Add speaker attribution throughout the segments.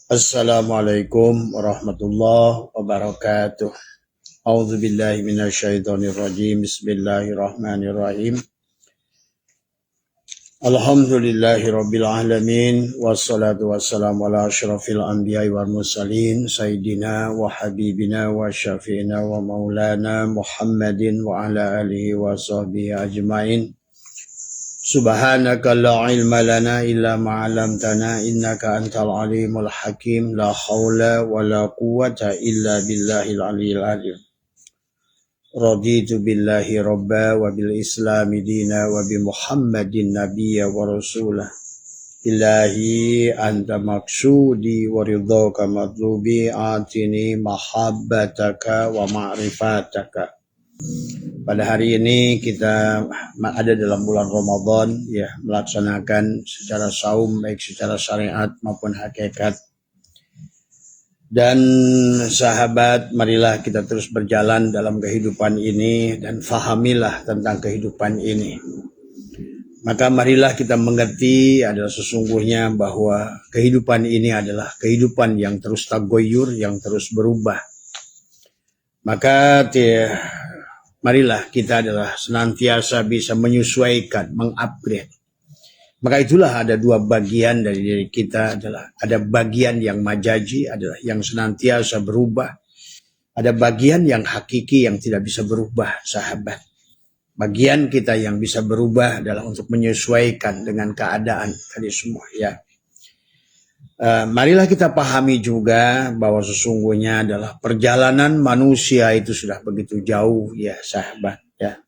Speaker 1: Assalamualaikum warahmatullahi wabarakatuh. A'udzu billahi minasyaitonir rajim. Bismillahirrahmanirrahim. Alhamdulillahi rabbil alamin wassalatu wassalamu ala asyrafil anbiya'i wal mursalin sayyidina wa habibina wa syafi'ina wa maulana Muhammadin wa ala alihi wa sahbihi ajmain. Subhanaka la ilma lana illa ma 'allamtana innaka antal alimul hakim la haula wala quwwata illa billahil aliyyil azim. Raditu billahi rabba wa bil islami dina wa bi Muhammadin nabiyya wa rasulah. Ilahi anta maksudi wa ridhaka matlubi atini mahabbataka wa ma'rifataka. Pada hari ini kita ada dalam bulan Ramadan ya, melaksanakan secara saum baik secara syariat maupun hakikat. Dan sahabat, marilah kita terus berjalan dalam kehidupan ini dan fahamilah tentang kehidupan ini. Maka marilah kita mengerti adalah sesungguhnya bahwa kehidupan ini adalah kehidupan yang terus tagoyur, yang terus berubah. Maka marilah kita adalah senantiasa bisa menyesuaikan, mengupgrade. Maka itulah ada dua bagian dari diri kita, adalah ada bagian yang majazi, adalah yang senantiasa berubah. Ada bagian yang hakiki yang tidak bisa berubah, sahabat. Bagian kita yang bisa berubah adalah untuk menyesuaikan dengan keadaan tadi semua ya. Marilah kita pahami juga bahwa sesungguhnya adalah perjalanan manusia itu sudah begitu jauh ya sahabat ya.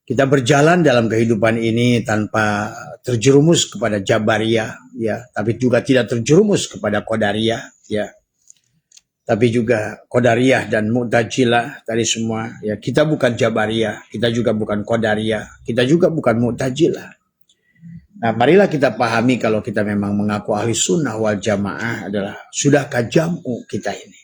Speaker 1: Kita berjalan dalam kehidupan ini tanpa terjerumus kepada Jabariyah ya, tapi juga tidak terjerumus kepada Qadariyah ya. Tapi juga Qadariyah dan Mu'tazilah tadi semua ya. Kita bukan Jabariyah, kita juga bukan Qadariyah, kita juga bukan Mu'tazilah. Nah, marilah kita pahami kalau kita memang mengaku ahli sunnah wal jamaah adalah sudahkah jam'u kita ini.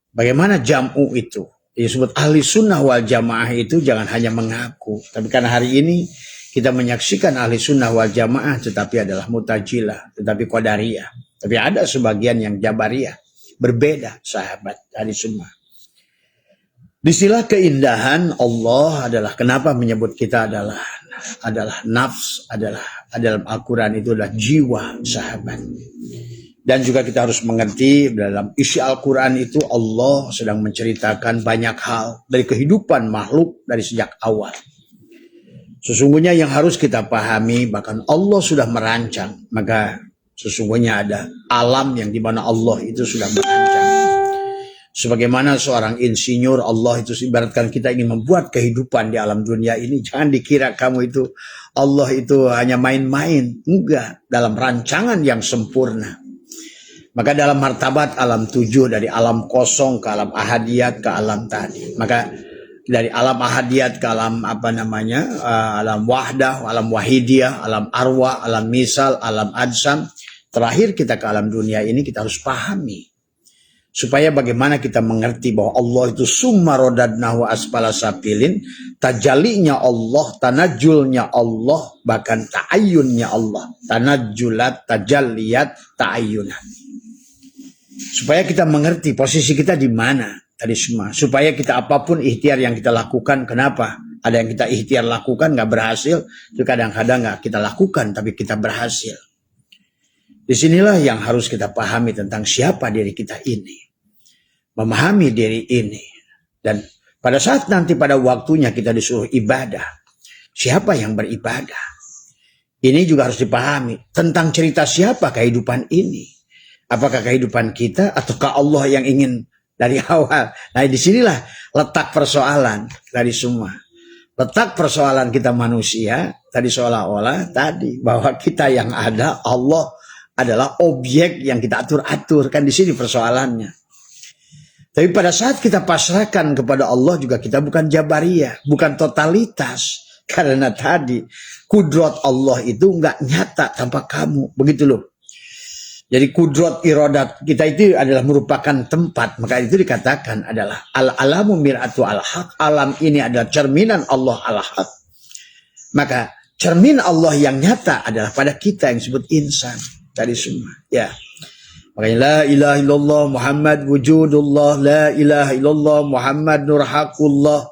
Speaker 1: Bagaimana jam'u itu? Disebut ahli sunnah wal jamaah itu jangan hanya mengaku. Tapi karena hari ini kita menyaksikan ahli sunnah wal jamaah tetapi adalah Mu'tazilah, tetapi Qadariyah. Tapi ada sebagian yang Jabariyah. Berbeda sahabat ahli sunnah. Disinilah keindahan Allah adalah kenapa menyebut kita adalah nafs, adalah dalam Al-Quran itu adalah jiwa sahabat. Dan juga kita harus mengerti dalam isi Al-Quran itu Allah sedang menceritakan banyak hal dari kehidupan makhluk dari sejak awal. Sesungguhnya yang harus kita pahami bahkan Allah sudah merancang, maka sesungguhnya ada alam yang dimana Allah itu sudah merancang. Sebagaimana seorang insinyur, Allah itu ibaratkan kita ingin membuat kehidupan di alam dunia ini. Jangan dikira kamu itu Allah itu hanya main-main. Enggak, dalam rancangan yang sempurna. Maka dalam martabat alam 7 dari alam kosong ke alam ahadiyat ke alam tadi. Maka dari alam ahadiyat ke alam alam wahdah, alam wahidiyah, alam arwah, alam misal, alam adsam. Terakhir kita ke alam dunia ini kita harus pahami. Supaya bagaimana kita mengerti bahwa Allah itu summa rodadnahu asfala safilin, tajalinya Allah, tanajulnya Allah, bahkan ta'ayyunnya Allah. Tanajulat, tajalliyat, ta'ayyunat. Supaya kita mengerti posisi kita di mana tadi semua. Supaya kita apapun ikhtiar yang kita lakukan, kenapa? Ada yang kita ikhtiar lakukan gak berhasil, itu kadang-kadang gak kita lakukan tapi kita berhasil. Disinilah yang harus kita pahami tentang siapa diri kita ini. Memahami diri ini. Dan pada saat nanti pada waktunya kita disuruh ibadah. Siapa yang beribadah? Ini juga harus dipahami. Tentang cerita siapa kehidupan ini. Apakah kehidupan kita ataukah Allah yang ingin dari awal. Nah disinilah letak persoalan dari semua. Letak persoalan kita manusia. Tadi seolah-olah tadi bahwa kita yang ada, Allah adalah objek yang kita atur-atur. Kan di sini persoalannya. Tapi pada saat kita pasrahkan kepada Allah juga kita bukan Jabariyah, bukan totalitas. Karena tadi kudrat Allah itu enggak nyata tanpa kamu. Begitu loh. Jadi kudrat iradat kita itu adalah merupakan tempat. Maka itu dikatakan adalah al-alamu mir'atu al-haq. Alam ini adalah cerminan Allah al-haq. Maka cermin Allah yang nyata adalah pada kita yang disebut insan. tadi semua. Ya. Makanya la ilaha illallah Muhammad wujudullah, la ilaha illallah Muhammad nur haqullah,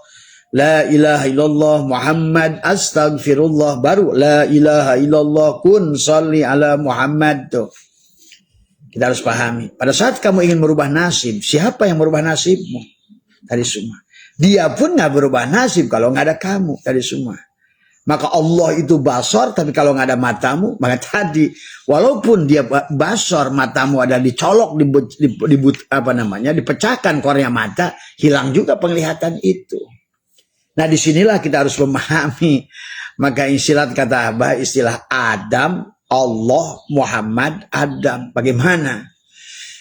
Speaker 1: la ilaha illallah Muhammad astagfirullah, baru la ilaha illallah kun salli ala Muhammad tuh. Kita harus pahami. Pada saat kamu ingin merubah nasib, siapa yang merubah nasibmu? Tadi semua. Dia pun nggak berubah nasib kalau nggak ada kamu. Tadi semua. Maka Allah itu basor, tapi kalau nggak ada matamu, maka tadi walaupun dia basor, matamu ada dicolok, dipecahkan kornea mata, hilang juga penglihatan itu. Nah disinilah kita harus memahami. Maka istilah kata Abah, istilah Adam, Allah, Muhammad, Adam. Bagaimana?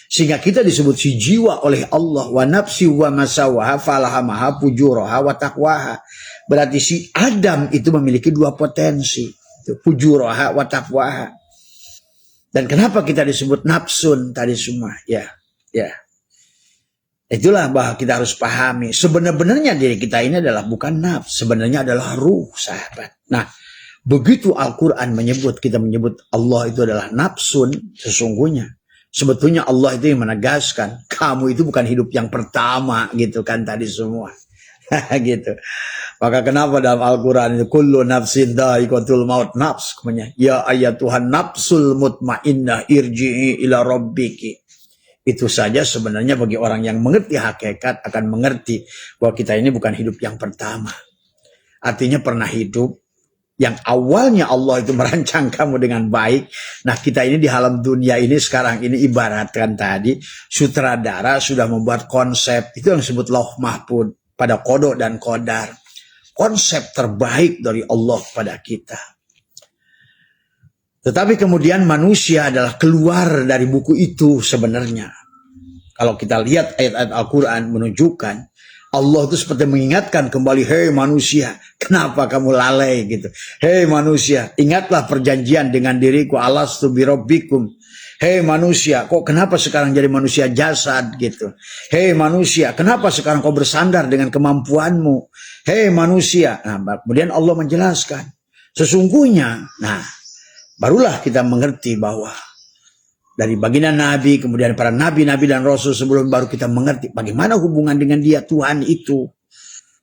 Speaker 1: Sehingga kita disebut si jiwa oleh Allah. Wa nafsi wa masawaha falahamaha fujuraha wa taqwaha. Berarti si Adam itu memiliki dua potensi. Fujuraha wa taqwaha. Dan kenapa kita disebut nafsun tadi semua? Ya. Itulah bahwa kita harus pahami. Sebenarnya diri kita ini adalah bukan nafs. Sebenarnya adalah ruh, sahabat. Nah, begitu Al-Quran kita menyebut Allah itu adalah nafsun, sesungguhnya. Sebetulnya Allah itu yang menegaskan, kamu itu bukan hidup yang pertama, gitu kan tadi semua. Gitu. Maka kenapa dalam Al-Quran itu, kullu nafsin dha'iqatul maut, nafs. Ya ayatuhan nafsul mutmainnah irji'i ila rabbiki. Itu saja sebenarnya bagi orang yang mengerti hakikat akan mengerti bahwa kita ini bukan hidup yang pertama. Artinya pernah hidup yang awalnya Allah itu merancang kamu dengan baik. Nah kita ini di alam dunia ini sekarang ini ibaratkan tadi sutradara sudah membuat konsep. Itu yang disebut lauh mahfuz pada kodok dan kodar. Konsep terbaik dari Allah pada kita. Tetapi kemudian manusia adalah keluar dari buku itu sebenarnya. Kalau kita lihat ayat-ayat Al-Quran menunjukkan Allah itu seperti mengingatkan kembali, hei manusia, kenapa kamu lalai gitu. Hei manusia, ingatlah perjanjian dengan diriku, alastu birabbikum. Hei manusia, kok kenapa sekarang jadi manusia jasad gitu. Hei manusia, kenapa sekarang kau bersandar dengan kemampuanmu. Hei manusia. Nah, kemudian Allah menjelaskan. Sesungguhnya, barulah kita mengerti bahwa dari baginda Nabi, kemudian para Nabi-Nabi dan Rasul sebelum, baru kita mengerti bagaimana hubungan dengan dia, Tuhan itu.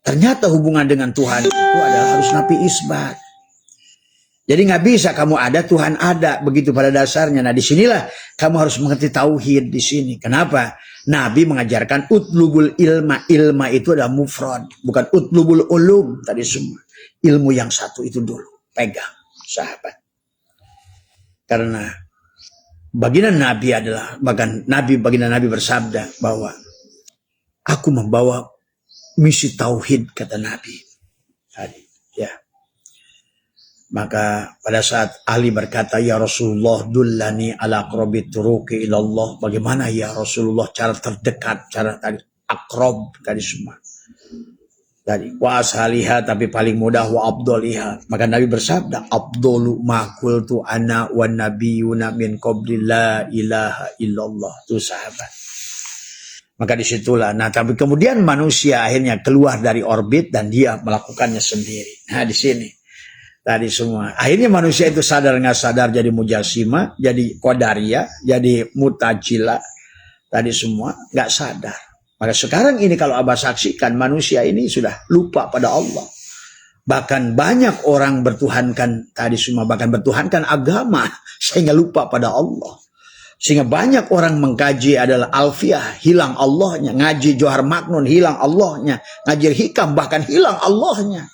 Speaker 1: Ternyata hubungan dengan Tuhan itu adalah harus nafi isbat. Jadi nggak bisa kamu ada, Tuhan ada, begitu pada dasarnya. Nah disinilah kamu harus mengerti tauhid di sini. Kenapa? Nabi mengajarkan utlubul ilma. Ilma itu adalah mufrad, bukan utlubul ulum tadi semua. Ilmu yang satu itu dulu, pegang, sahabat. Karena baginda Nabi adalah, baginda Nabi bersabda bahwa aku membawa misi tauhid, kata Nabi tadi, ya. Maka pada saat Ali berkata, ya Rasulullah dullani ala aqrabit turuqi ilallah, bagaimana ya Rasulullah cara terdekat, cara tadi akrob tadi semua. Tadi wa ashaliha, tapi paling mudah, wa abdoliha. Maka Nabi bersabda, abdolu ma qultu ana wa nabiyuna min qabli la ilaha illallah. Itu sahabat. Maka disitulah. Nah tapi kemudian manusia akhirnya keluar dari orbit dan dia melakukannya sendiri. Nah di sini tadi semua. Akhirnya manusia itu sadar nggak sadar jadi mujasima, jadi qadariyah, jadi mutajila. Tadi semua nggak sadar. Maka sekarang ini kalau Abah saksikan, manusia ini sudah lupa pada Allah. Bahkan banyak orang bertuhankan tadi semua, bahkan bertuhankan agama sehingga lupa pada Allah. Sehingga banyak orang mengkaji adalah alfiah, hilang Allahnya. Ngaji Johar Maknun, hilang Allahnya. Ngaji hikam, bahkan hilang Allahnya.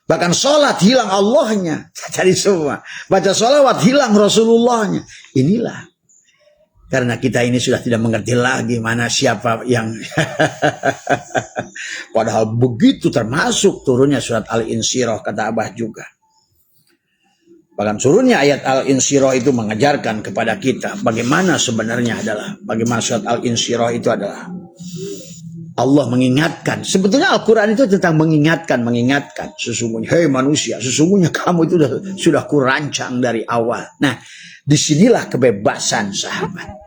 Speaker 1: Bahkan sholat, hilang Allahnya. Tadi semua. Baca sholawat, hilang Rasulullahnya. Inilah. Karena kita ini sudah tidak mengerti lagi mana siapa yang padahal begitu, termasuk turunnya surat Al-Insyirah, kata Abah juga. Bahkan turunnya ayat Al-Insyirah itu mengajarkan kepada kita bagaimana sebenarnya adalah, bagaimana surat Al-Insyirah itu adalah Allah mengingatkan. Sebetulnya Al-Quran itu tentang mengingatkan sesungguhnya, hei manusia, sesungguhnya kamu itu sudah kurancang dari awal. Nah, disinilah kebebasan, sahabat.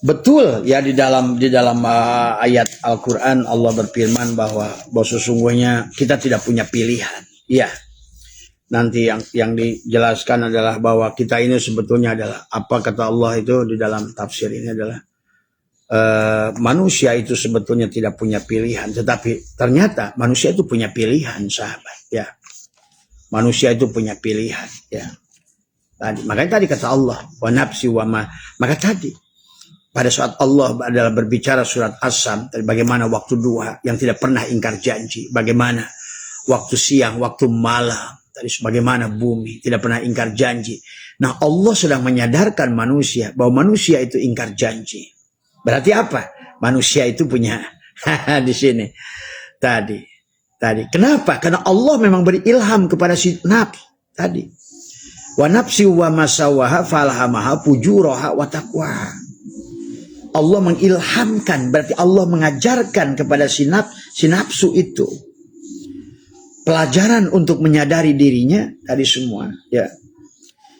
Speaker 1: Betul ya, di dalam ayat Al-Quran Allah berfirman bahwa sesungguhnya kita tidak punya pilihan. Ya, nanti yang dijelaskan adalah bahwa kita ini sebetulnya adalah apa kata Allah itu di dalam tafsir ini adalah manusia itu sebetulnya tidak punya pilihan, tetapi ternyata manusia itu punya pilihan, sahabat. Ya, manusia itu punya pilihan. Ya, makanya tadi kata Allah, wa nafsi wa ma. Maka tadi pada saat Allah adalah berbicara surat As-Sam, bagaimana waktu duha yang tidak pernah ingkar janji, bagaimana waktu siang, waktu malam, tadi bagaimana bumi tidak pernah ingkar janji. Nah, Allah sedang menyadarkan manusia bahwa manusia itu ingkar janji. Berarti apa? Manusia itu punya di sini tadi. Kenapa? Karena Allah memang beri ilham kepada si nafs tadi. Wa nafsi wa masawaha falhamaha fujuraha wa taqwa. Allah mengilhamkan, berarti Allah mengajarkan kepada si nafsu itu pelajaran untuk menyadari dirinya tadi semua, ya.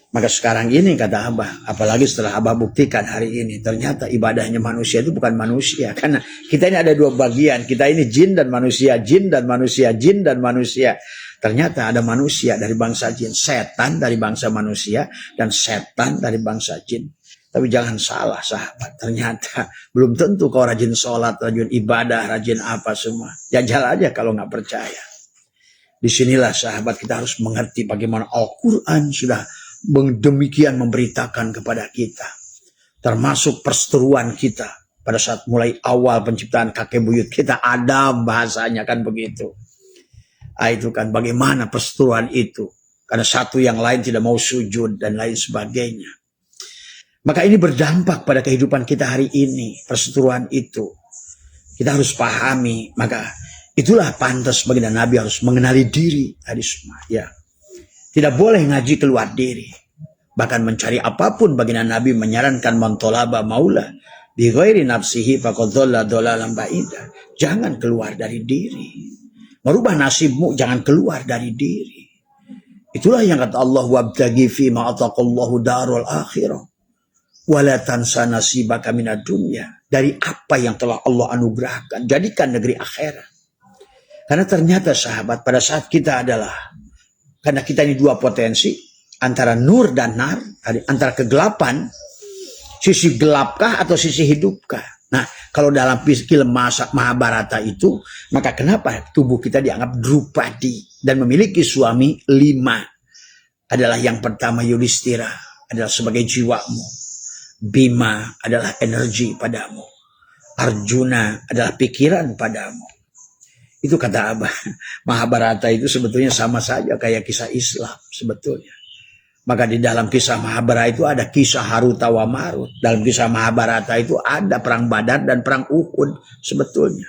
Speaker 1: Maka sekarang ini kata Abah, apalagi setelah Abah buktikan hari ini, ternyata ibadahnya manusia itu bukan manusia. Karena kita ini ada dua bagian, kita ini jin dan manusia, jin dan manusia, jin dan manusia. Ternyata ada manusia dari bangsa jin, setan dari bangsa manusia, dan setan dari bangsa jin. Tapi jangan salah sahabat, ternyata belum tentu kau rajin sholat, rajin ibadah, rajin apa semua. Jajal aja kalau nggak percaya. Disinilah sahabat kita harus mengerti bagaimana Al-Quran sudah demikian memberitakan kepada kita, termasuk perseteruan kita pada saat mulai awal penciptaan kakek buyut kita, Adam bahasanya kan begitu. Itu kan bagaimana perseteruan itu, karena satu yang lain tidak mau sujud dan lain sebagainya. Maka ini berdampak pada kehidupan kita hari ini, perseteruan itu kita harus pahami. Maka itulah pantas bagi Nabi harus mengenali diri tadi semua, ya. Tidak boleh ngaji keluar diri. Bahkan mencari apapun baginda Nabi menyarankan mantolaba maula bi ghairi nafsihi faqad dhalla dhalalan ba'ida. Jangan keluar dari diri. Merubah nasibmu jangan keluar dari diri. Itulah yang kata Allah, wabtaghi fi ma ataqallahu darul akhirah wa la tansa nasibaka minad dunya. Dari apa yang telah Allah anugerahkan, jadikan negeri akhirat. Karena ternyata sahabat pada saat kita adalah, karena kita ini dua potensi, antara nur dan nar, antara kegelapan, sisi gelapkah atau sisi hidupkah. Nah, kalau dalam film Mahabharata itu, maka kenapa tubuh kita dianggap Drupadi dan memiliki suami 5? Adalah yang pertama Yudhistira, adalah sebagai jiwamu. Bima adalah energi padamu. Arjuna adalah pikiran padamu. Itu kata Abah, Mahabharata itu sebetulnya sama saja kayak kisah Islam sebetulnya. Maka di dalam kisah Mahabharata itu ada kisah Haruta wa Marut. Dalam kisah Mahabharata itu ada perang Badar dan perang Uhud sebetulnya.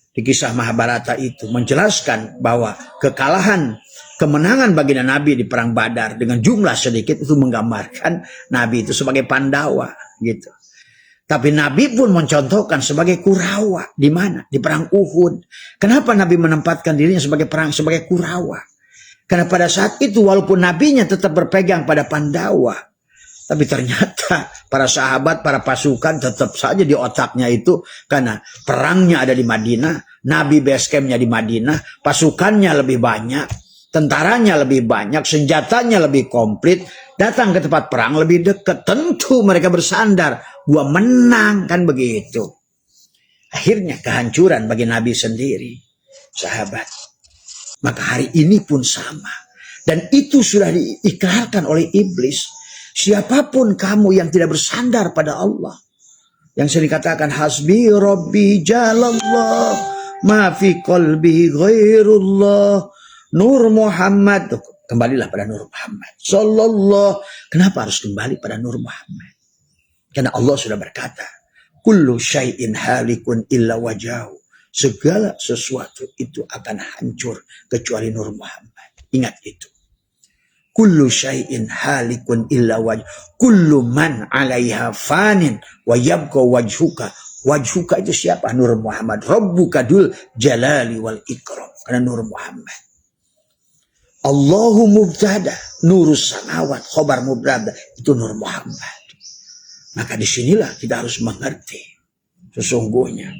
Speaker 1: Di kisah Mahabharata itu menjelaskan bahwa kekalahan, kemenangan baginda Nabi di perang Badar dengan jumlah sedikit itu menggambarkan Nabi itu sebagai Pandawa gitu. Tapi Nabi pun mencontohkan sebagai Kurawa. Di mana? Di perang Uhud. Kenapa Nabi menempatkan dirinya sebagai Kurawa? Karena pada saat itu walaupun Nabinya tetap berpegang pada Pandawa, tapi ternyata para sahabat, para pasukan tetap saja di otaknya itu, karena perangnya ada di Madinah, Nabi base campnya di Madinah, pasukannya lebih banyak, tentaranya lebih banyak, senjatanya lebih komplit, datang ke tempat perang lebih dekat. Tentu mereka bersandar, gua menang, kan begitu. Akhirnya kehancuran bagi Nabi sendiri, sahabat. Maka hari ini pun sama. Dan itu sudah diikrarkan oleh iblis. Siapapun kamu yang tidak bersandar pada Allah, yang sering dikatakan hasbi rabbi jalallah ma fi qalbi ghairullah Nur Muhammad, kembalilah pada Nur Muhammad sallallahu. Kenapa harus kembali pada Nur Muhammad? Karena Allah sudah berkata, kullu syai'in halikun illa wajahu. Segala sesuatu itu akan hancur kecuali Nur Muhammad. Ingat itu. Kullu syai'in halikun illa wajh. Kullu man 'alaiha fanin wa yabqa wajhuka. Wajhuka itu siapa? Nur Muhammad. Rabbuka dul jalali wal ikram. Karena Nur Muhammad. Allahu mubtada, nurus samawat, khobar mubtada, itu Nur Muhammad. Maka disinilah kita harus mengerti sesungguhnya.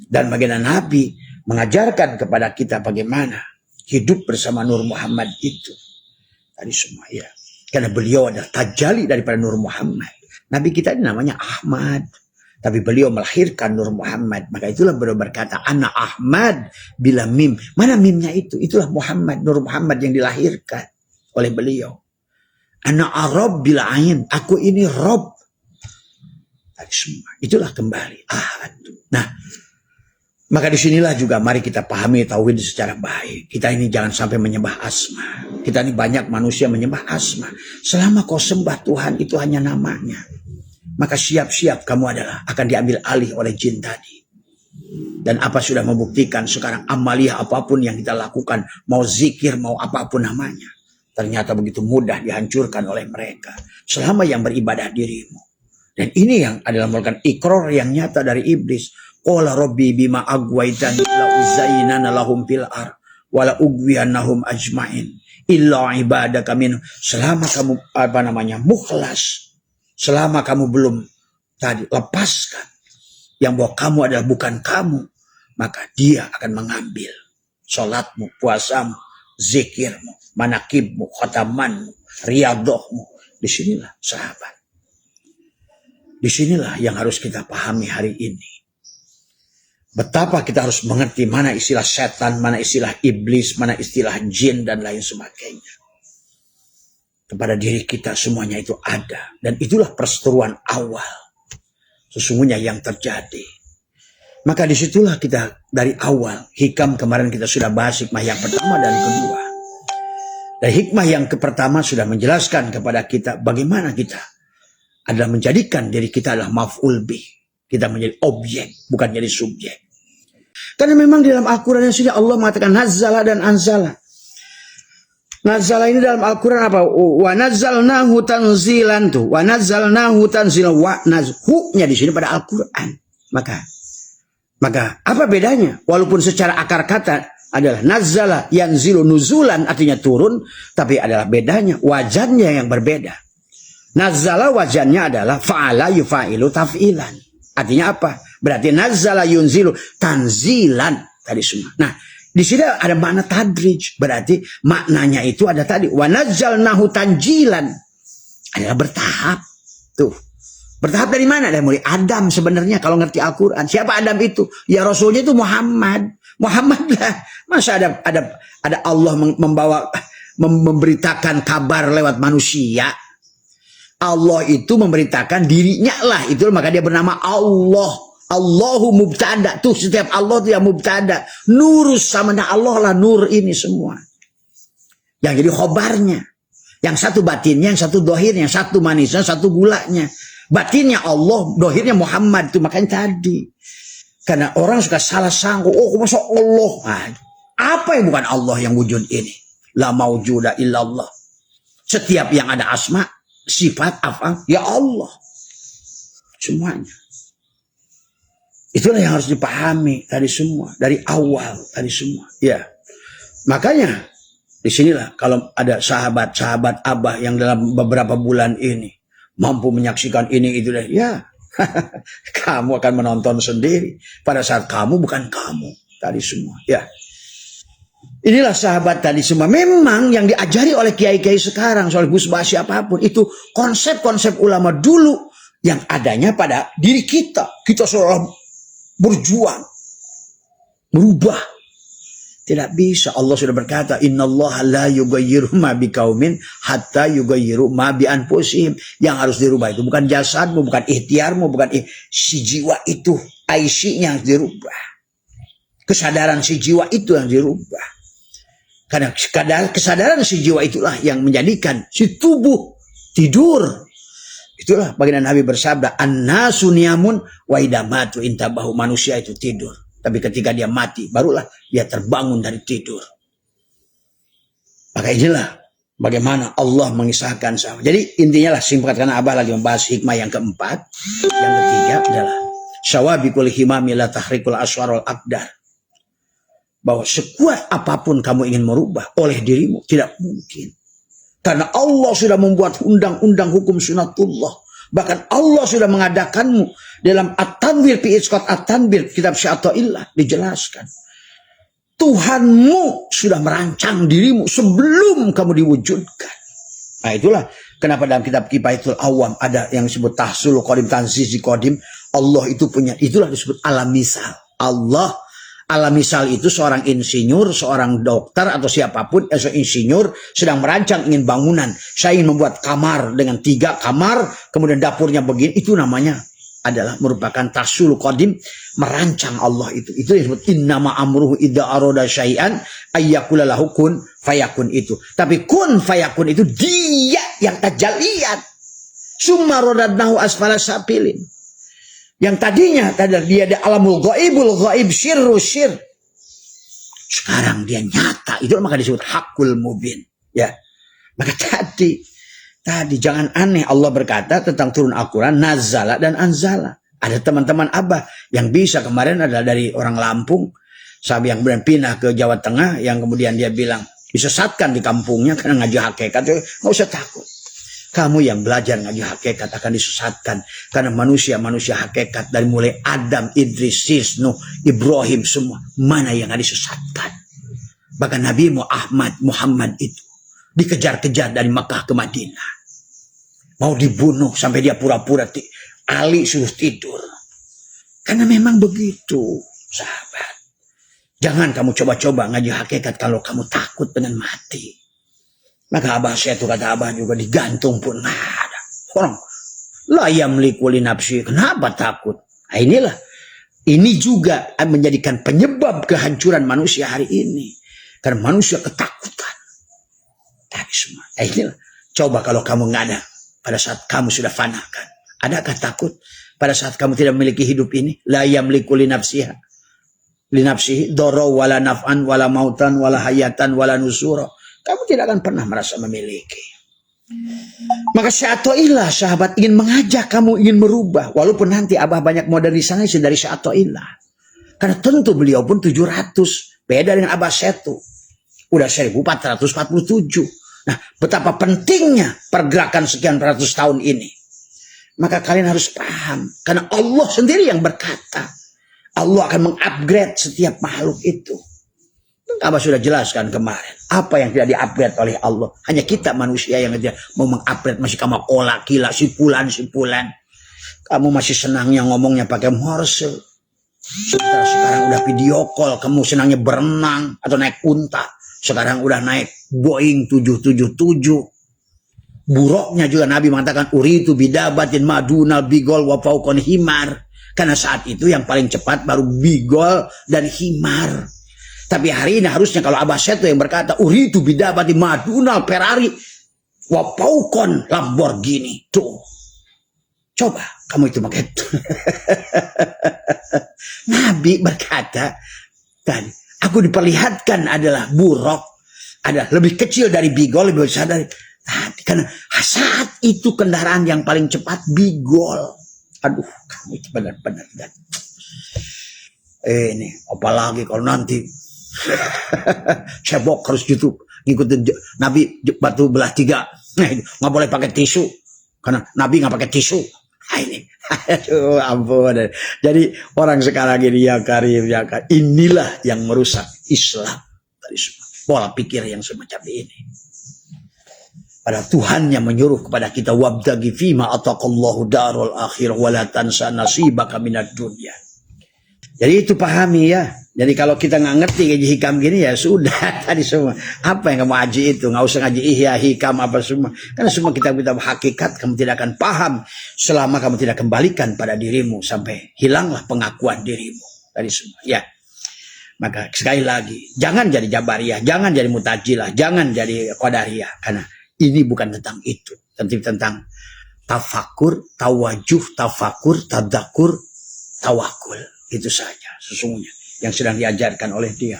Speaker 1: Dan baginda Nabi mengajarkan kepada kita bagaimana hidup bersama Nur Muhammad itu. Tadi semua ya. Karena beliau adalah tajalli daripada Nur Muhammad. Nabi kita ini namanya Ahmad. Tapi beliau melahirkan Nur Muhammad. Maka itulah beliau berkata, Ana Ahmad bila mim. Mana mimnya itu? Itulah Muhammad, Nur Muhammad yang dilahirkan oleh beliau. Ana Arab bila ain. Aku ini Rob. Tadi semua. Itulah kembali. Ahad. Nah, maka disinilah juga mari kita pahami tauhid secara baik. Kita ini jangan sampai menyembah asma. Kita ini banyak manusia menyembah asma. Selama kau sembah Tuhan itu hanya namanya. Maka siap-siap kamu adalah akan diambil alih oleh jin tadi. Dan apa sudah membuktikan sekarang amaliyah apapun yang kita lakukan. Mau zikir, mau apapun namanya. Ternyata begitu mudah dihancurkan oleh mereka. Selama yang beribadah dirimu. Dan ini yang adalah merupakan ikrar yang nyata dari iblis. Qala rabbi bima agwaitani la uzayyinana lahum fil ardh wa la ugwiyannahum ajmain illa ibadaka minhum. Selama kamu mukhlas, selama kamu belum tadi lepaskan yang bahwa kamu adalah bukan kamu, maka dia akan mengambil salatmu, puasamu, zikirmu, manakibmu, khatamanmu, riyadhahmu. Disinilah sahabat. Disinilah yang harus kita pahami hari ini. Betapa kita harus mengerti mana istilah setan, mana istilah iblis, mana istilah jin, dan lain sebagainya. Kepada diri kita semuanya itu ada. Dan itulah perseteruan awal. Sesungguhnya yang terjadi. Maka disitulah kita dari awal. Hikam kemarin kita sudah bahas hikmah yang pertama dan kedua. Dan hikmah yang pertama sudah menjelaskan kepada kita bagaimana kita adalah menjadikan diri kita adalah maf'ul bih. Kita menjadi objek, bukan jadi subjek. Karena memang di dalam Al-Quran yang sudah Allah mengatakan nazzala dan anzala. Nazzala ini dalam Al-Quran apa? Wa nazzalnahu tanzilan tuh. Wa nazzalnahu tanzilan. Wa nazhu'nya di sini pada Al-Quran. Maka apa bedanya? Walaupun secara akar kata adalah nazzala yanzilu nuzulan artinya turun, tapi adalah bedanya wajannya yang berbeda. Nazzala wajannya adalah fa'ala yufa'ilu taf'ilan. Artinya apa? Berarti nazzala yunzilu tanzilan tadi semua. Nah, di sini ada makna tadrij. Berarti maknanya itu ada tadi wa nazzalnahu tanjilan. Adalah bertahap. Tuh. Bertahap dari mana? Dari mulai Adam sebenarnya kalau ngerti Al-Qur'an. Siapa Adam itu? Ya Rasulnya itu Muhammad. Muhammad lah. Masa ada Allah memberitakan kabar lewat manusia. Allah itu memberitakan dirinya lah. Itu maka dia bernama Allah. Allahu mubtada. Tuh setiap Allah itu yang mubtada. Nurus sama Allah lah nur ini semua. Yang jadi khobarnya. Yang satu batinnya, yang satu dohirnya, yang satu manisnya, satu gulanya. Batinnya Allah, dohirnya Muhammad. Itu makanya tadi. Karena orang suka salah sangka. Oh masa Allah. Nah, apa yang bukan Allah yang wujud ini? La maujuda illallah. Setiap yang ada asma, sifat, af'al, ya Allah. Semuanya. Itulah yang harus dipahami tadi semua. Dari awal tadi semua. Ya. Makanya disinilah kalau ada sahabat-sahabat Abah yang dalam beberapa bulan ini mampu menyaksikan ini itu. Ya. Kamu akan menonton sendiri. Pada saat kamu bukan kamu. Tadi semua. Ya. Inilah sahabat tadi semua. Memang yang diajari oleh kiai-kiai sekarang, soal Gus Basi apapun, itu konsep-konsep ulama dulu yang adanya pada diri kita. Kita seolah berjuang, berubah. Tidak bisa. Allah sudah berkata, innallaha la yughayyiru ma biqaumin hatta yughayyiru ma bi anfusihim. Yang harus dirubah itu bukan jasadmu, bukan ikhtiarmu, bukan si jiwa itu, aisyinya yang dirubah. Kesadaran si jiwa itu yang dirubah. Karena kesadaran si jiwa itulah yang menjadikan si tubuh tidur. Itulah baginda Nabi bersabda, an-nasu niyamun wa idza matu intabahu. Manusia itu tidur, tapi ketika dia mati barulah dia terbangun dari tidur. Maka inilah bagaimana Allah mengisahkan sama. Jadi intinya lah singkat, karena Abah lagi membahas hikmah yang keempat. Yang ketiga adalah syawabikul himami la tahrikul aswar wal aqdar. Bahwa sekuat apapun kamu ingin merubah oleh dirimu, tidak mungkin. Karena Allah sudah membuat undang-undang hukum sunatullah. Bahkan Allah sudah mengadakanmu dalam At-Tanwir fi Isqat At-Tanwir, kitab Syai'atullah dijelaskan. Tuhanmu sudah merancang dirimu sebelum kamu diwujudkan. Nah itulah kenapa dalam kitab Kifayatul Awam ada yang disebut tahsul qadim tanzizi qadim. Allah itu punya, itulah disebut alam misal. Allah alam misal itu seorang insinyur, seorang dokter atau siapapun, insinyur sedang merancang ingin bangunan. Saya ingin membuat kamar dengan 3 kamar, kemudian dapurnya begini, itu namanya adalah merupakan tahsul qadim, merancang Allah itu. Itu disebut innama amruhu idza arada syai'an ayyakula lahu kun fayakun itu. Tapi kun fayakun itu dia yang tajalliyat. Summa radadnahu asfala sapilin. Yang tadinya dia ada alamul ghaibul ghaib syirru syir. Sekarang dia nyata. Itu maka disebut hakul mubin. Ya. Maka tadi jangan aneh, Allah berkata tentang turun Al-Quran, nazala dan anzala. Ada teman-teman Abah yang bisa kemarin adalah dari orang Lampung, sahabat yang kemudian pindah ke Jawa Tengah, yang kemudian dia bilang disesatkan di kampungnya karena ngaji hakikat. Nggak usah takut. Kamu yang belajar ngaji hakikat akan disesatkan karena manusia hakikat dari mulai Adam, Idris, Nuh, Ibrahim semua mana yang nggak disesatkan. Bahkan Nabi Muhammad itu dikejar-kejar dari Makkah ke Madinah. Mau dibunuh sampai dia pura-pura Ali suruh tidur. Karena memang begitu, sahabat. Jangan kamu coba-coba ngaji hakikat kalau kamu takut dengan mati. Maka Abah saya itu kata Abah juga digantung pun nggak ada. Orang la yamliku li nafsi. Kenapa takut? Nah inilah. Ini juga menjadikan penyebab kehancuran manusia hari ini. Karena manusia ketakutan. Tapi semua. Nah inilah. Coba kalau kamu nggak ada. Pada saat kamu sudah fanakan. Adakah takut? Pada saat kamu tidak memiliki hidup ini. La yamliku li nafsiha. Li nafsihi doro wala naf'an wala mautan wala hayatan wala nusuro. Kamu tidak akan pernah merasa memiliki. Maka sya'atoillah sahabat ingin mengajak kamu ingin merubah. Walaupun nanti Abah banyak modernisasi dari sya'atoillah. Karena tentu beliau pun 700. Beda dengan Abah Setu. Udah 1447. Nah, betapa pentingnya pergerakan sekian ratus tahun ini. Maka kalian harus paham. Karena Allah sendiri yang berkata. Allah akan mengupgrade setiap makhluk itu. Abah sudah jelaskan kemarin. Apa yang tidak di-upgrade oleh Allah. Hanya kita manusia yang tidak mau meng-upgrade. Masih kamu kolak, kila, sipulan. Kamu masih senangnya ngomongnya pakai morse. Sekarang udah video call. Kamu senangnya berenang atau naik unta. Sekarang udah naik Boeing 777. Buruknya juga Nabi mengatakan uritu bidabatin madunal bigol wa fauqon himar. Karena saat itu yang paling cepat baru bigol dan himar. Tapi hari ini harusnya kalau Abah Setu yang berkata uritu bidabatin madunal Ferrari wa fauqon Lamborghini. Tuh. Coba kamu itu pakai itu. Nabi berkata tadi, aku diperlihatkan adalah buruk, ada lebih kecil dari bigol, lebih besar dari tadi. Karena saat itu kendaraan yang paling cepat bigol. Aduh, kamu itu benar-benar. Ini apalagi kalau nanti cebok harus YouTube ngikutin Nabi batu belah 3. Nggak boleh pakai tisu karena Nabi nggak pakai tisu. Ini aduh ampun. Jadi orang sekarang ini ya Karim inilah yang merusak Islam dari semua pola pikir yang semacam ini. Pada Tuhan yang menyuruh kepada kita wabtaghi fima ataqallahu darul akhirah wala tansa nasibaka minad dunya. Jadi itu pahami ya. Jadi kalau kita nggak ngerti ngaji hikam gini ya sudah tadi semua. Apa yang kamu ngaji itu? Nggak usah ngaji ihya hikam apa semua. Karena semua kitab-kitab hakikat kamu tidak akan paham selama kamu tidak kembalikan pada dirimu sampai hilanglah pengakuan dirimu tadi semua. Ya. Maka sekali lagi jangan jadi jabariyah, jangan jadi mutajilah, jangan jadi qadariyah karena ini bukan tentang itu. Tentang tafakur, tawajuh, tafakur, tadakur, tawakul. Itu saja sesungguhnya yang sedang diajarkan oleh dia.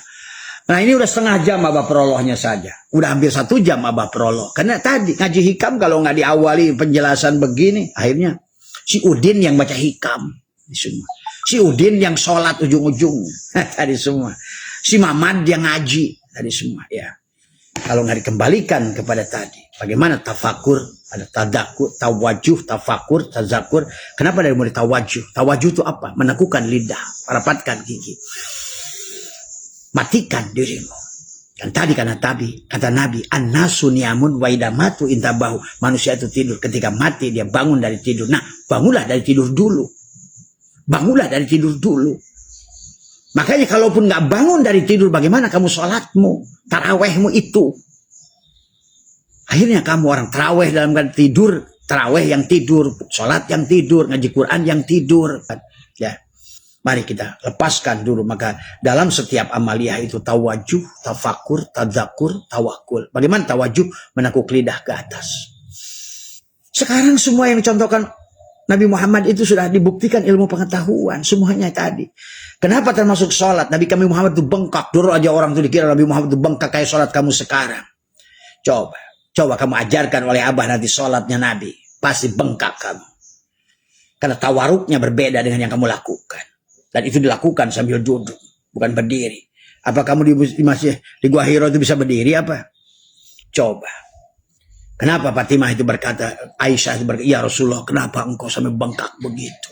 Speaker 1: Nah ini udah setengah jam Abah Prolognya saja. Udah hampir 1 jam Abah Prolog. Karena tadi ngaji hikam kalau nggak diawali penjelasan begini. Akhirnya si Udin yang baca hikam. Semua. Si Udin yang sholat ujung-ujungnya. Tadi semua. Si Mamad yang ngaji. Tadi semua ya. Kalau nggak dikembalikan kepada tadi. Bagaimana tafakur. Ada tadakur, tawajuh, tafakur, tazakur. Kenapa dari mulai tawajuh? Tawajuh itu apa? Menekukan lidah, rapatkan gigi. Matikan dirimu. Kan tadi kata Nabi, an-nasu niyamun wa idamatu intabahu. Manusia itu tidur, ketika mati dia bangun dari tidur. Nah, bangunlah dari tidur dulu. Bangunlah dari tidur dulu. Makanya kalaupun nggak bangun dari tidur, bagaimana kamu sholatmu, tarawehmu itu? Akhirnya kamu orang taraweh dalam keadaan tidur, taraweh yang tidur, sholat yang tidur, ngaji Quran yang tidur. Ya. Mari kita lepaskan dulu. Maka dalam setiap amaliyah itu tawajuh, tafakur, tadzakur, tawakul. Bagaimana tawajuh? Menekuk lidah ke atas. Sekarang semua yang dicontohkan Nabi Muhammad itu sudah dibuktikan ilmu pengetahuan. Semuanya tadi. Kenapa termasuk sholat? Nabi kami Muhammad itu bengkak. Dulu aja orang itu dikira Nabi Muhammad itu bengkak kayak sholat kamu sekarang. Coba kamu ajarkan oleh Abah nanti sholatnya Nabi. Pasti bengkak kamu. Karena tawaruknya berbeda dengan yang kamu lakukan. Dan itu dilakukan sambil duduk, bukan berdiri. Apa kamu di Gua Hiro itu bisa berdiri apa? Coba. Kenapa Fatimah itu berkata, Aisyah itu berkata, ya Rasulullah, kenapa engkau sampai bengkak begitu?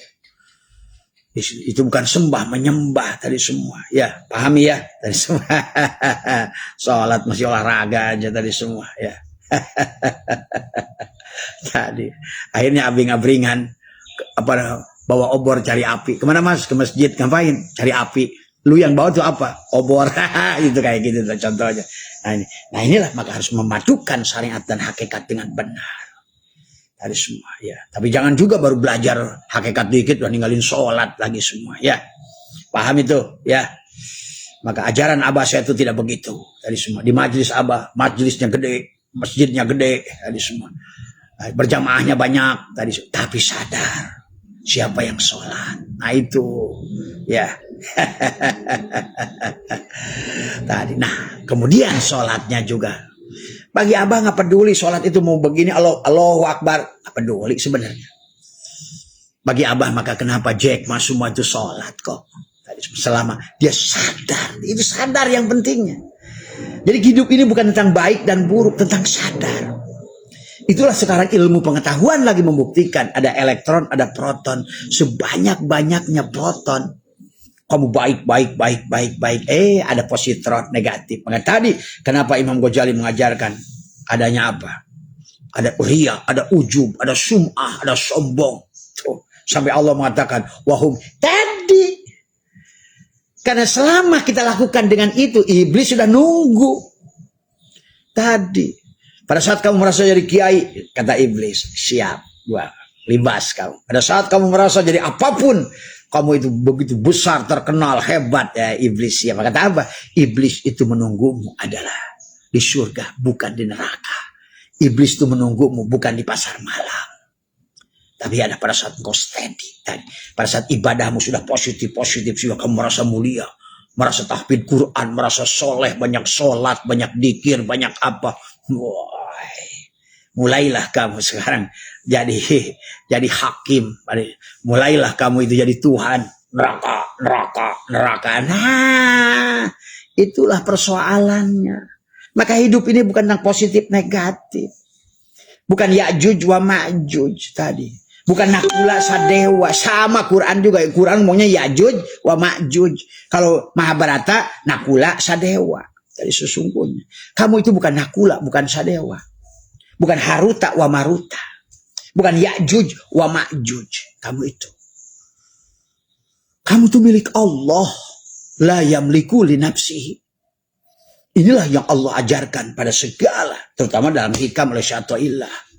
Speaker 1: Itu bukan sembah, menyembah tadi semua. Ya, pahami ya tadi semua. Sholat masih olahraga aja tadi semua. Ya. Tadi akhirnya abring-abringan bawa obor cari api. Kemana mas? Ke masjid. Ngapain? Cari api. Lu yang bawa tuh apa? Obor. Itu kayak gitu contohnya. Nah inilah maka harus memadukan syariat dan hakikat dengan benar. Tadi semua ya. Tapi jangan juga baru belajar hakikat dikit udah ninggalin sholat lagi semua ya. Paham itu ya. Maka ajaran Abah saya itu tidak begitu. Tadi semua di majelis Abah, majelisnya gede, masjidnya gede tadi semua. Berjamaahnya banyak tadi, tapi sadar siapa yang sholat. Nah itu ya. Tadi. Nah kemudian sholatnya juga. Bagi Abah nggak peduli sholat itu mau begini, Allahu Akbar, nggak peduli sebenarnya. Bagi Abah maka kenapa Jack Mas semua itu sholat kok. Tadi selama dia sadar, itu sadar yang pentingnya. Jadi hidup ini bukan tentang baik dan buruk, tentang sadar. Itulah sekarang ilmu pengetahuan lagi membuktikan ada elektron, ada proton. Sebanyak-banyaknya proton. Kamu baik. Ada positron negatif. Maka tadi kenapa Imam Ghazali mengajarkan adanya apa? Ada ria, ada ujub, ada sum'ah, ada sombong. Tuh. Sampai Allah mengatakan wahum tadi. Karena selama kita lakukan dengan itu, iblis sudah nunggu. Tadi. Pada saat kamu merasa jadi kiai, kata iblis, siap, gua libas kamu. Pada saat kamu merasa jadi apapun, kamu itu begitu besar, terkenal, hebat ya iblis. Ya, kata apa? Iblis itu menunggumu adalah di surga, bukan di neraka. Iblis itu menunggumu bukan di pasar malam. Tapi ada pada saat engkau steady. Pada saat ibadahmu sudah positif, sudah kamu merasa mulia. Merasa tahfidz Quran, merasa soleh, banyak sholat, banyak dikir, banyak apa. Wah, mulailah kamu sekarang jadi hakim. Mulailah kamu itu jadi Tuhan. Neraka. Nah, itulah persoalannya. Maka hidup ini bukan tentang positif negatif. Bukan Ya'juj wa Ma'juj tadi. Bukan nakula sadewa. Sama Quran juga. Quran maunya Ya'juj wa Ma'juj. Kalau Mahabharata nakula sadewa. Jadi sesungguhnya kamu itu bukan nakula, bukan sadewa. Bukan Haruta wa Maruta. Bukan Ya'juj wa Ma'juj. Kamu itu. Kamu itu milik Allah. La yamliku li nafsihi. Inilah yang Allah ajarkan pada segala. Terutama dalam hikam oleh Syatoillah.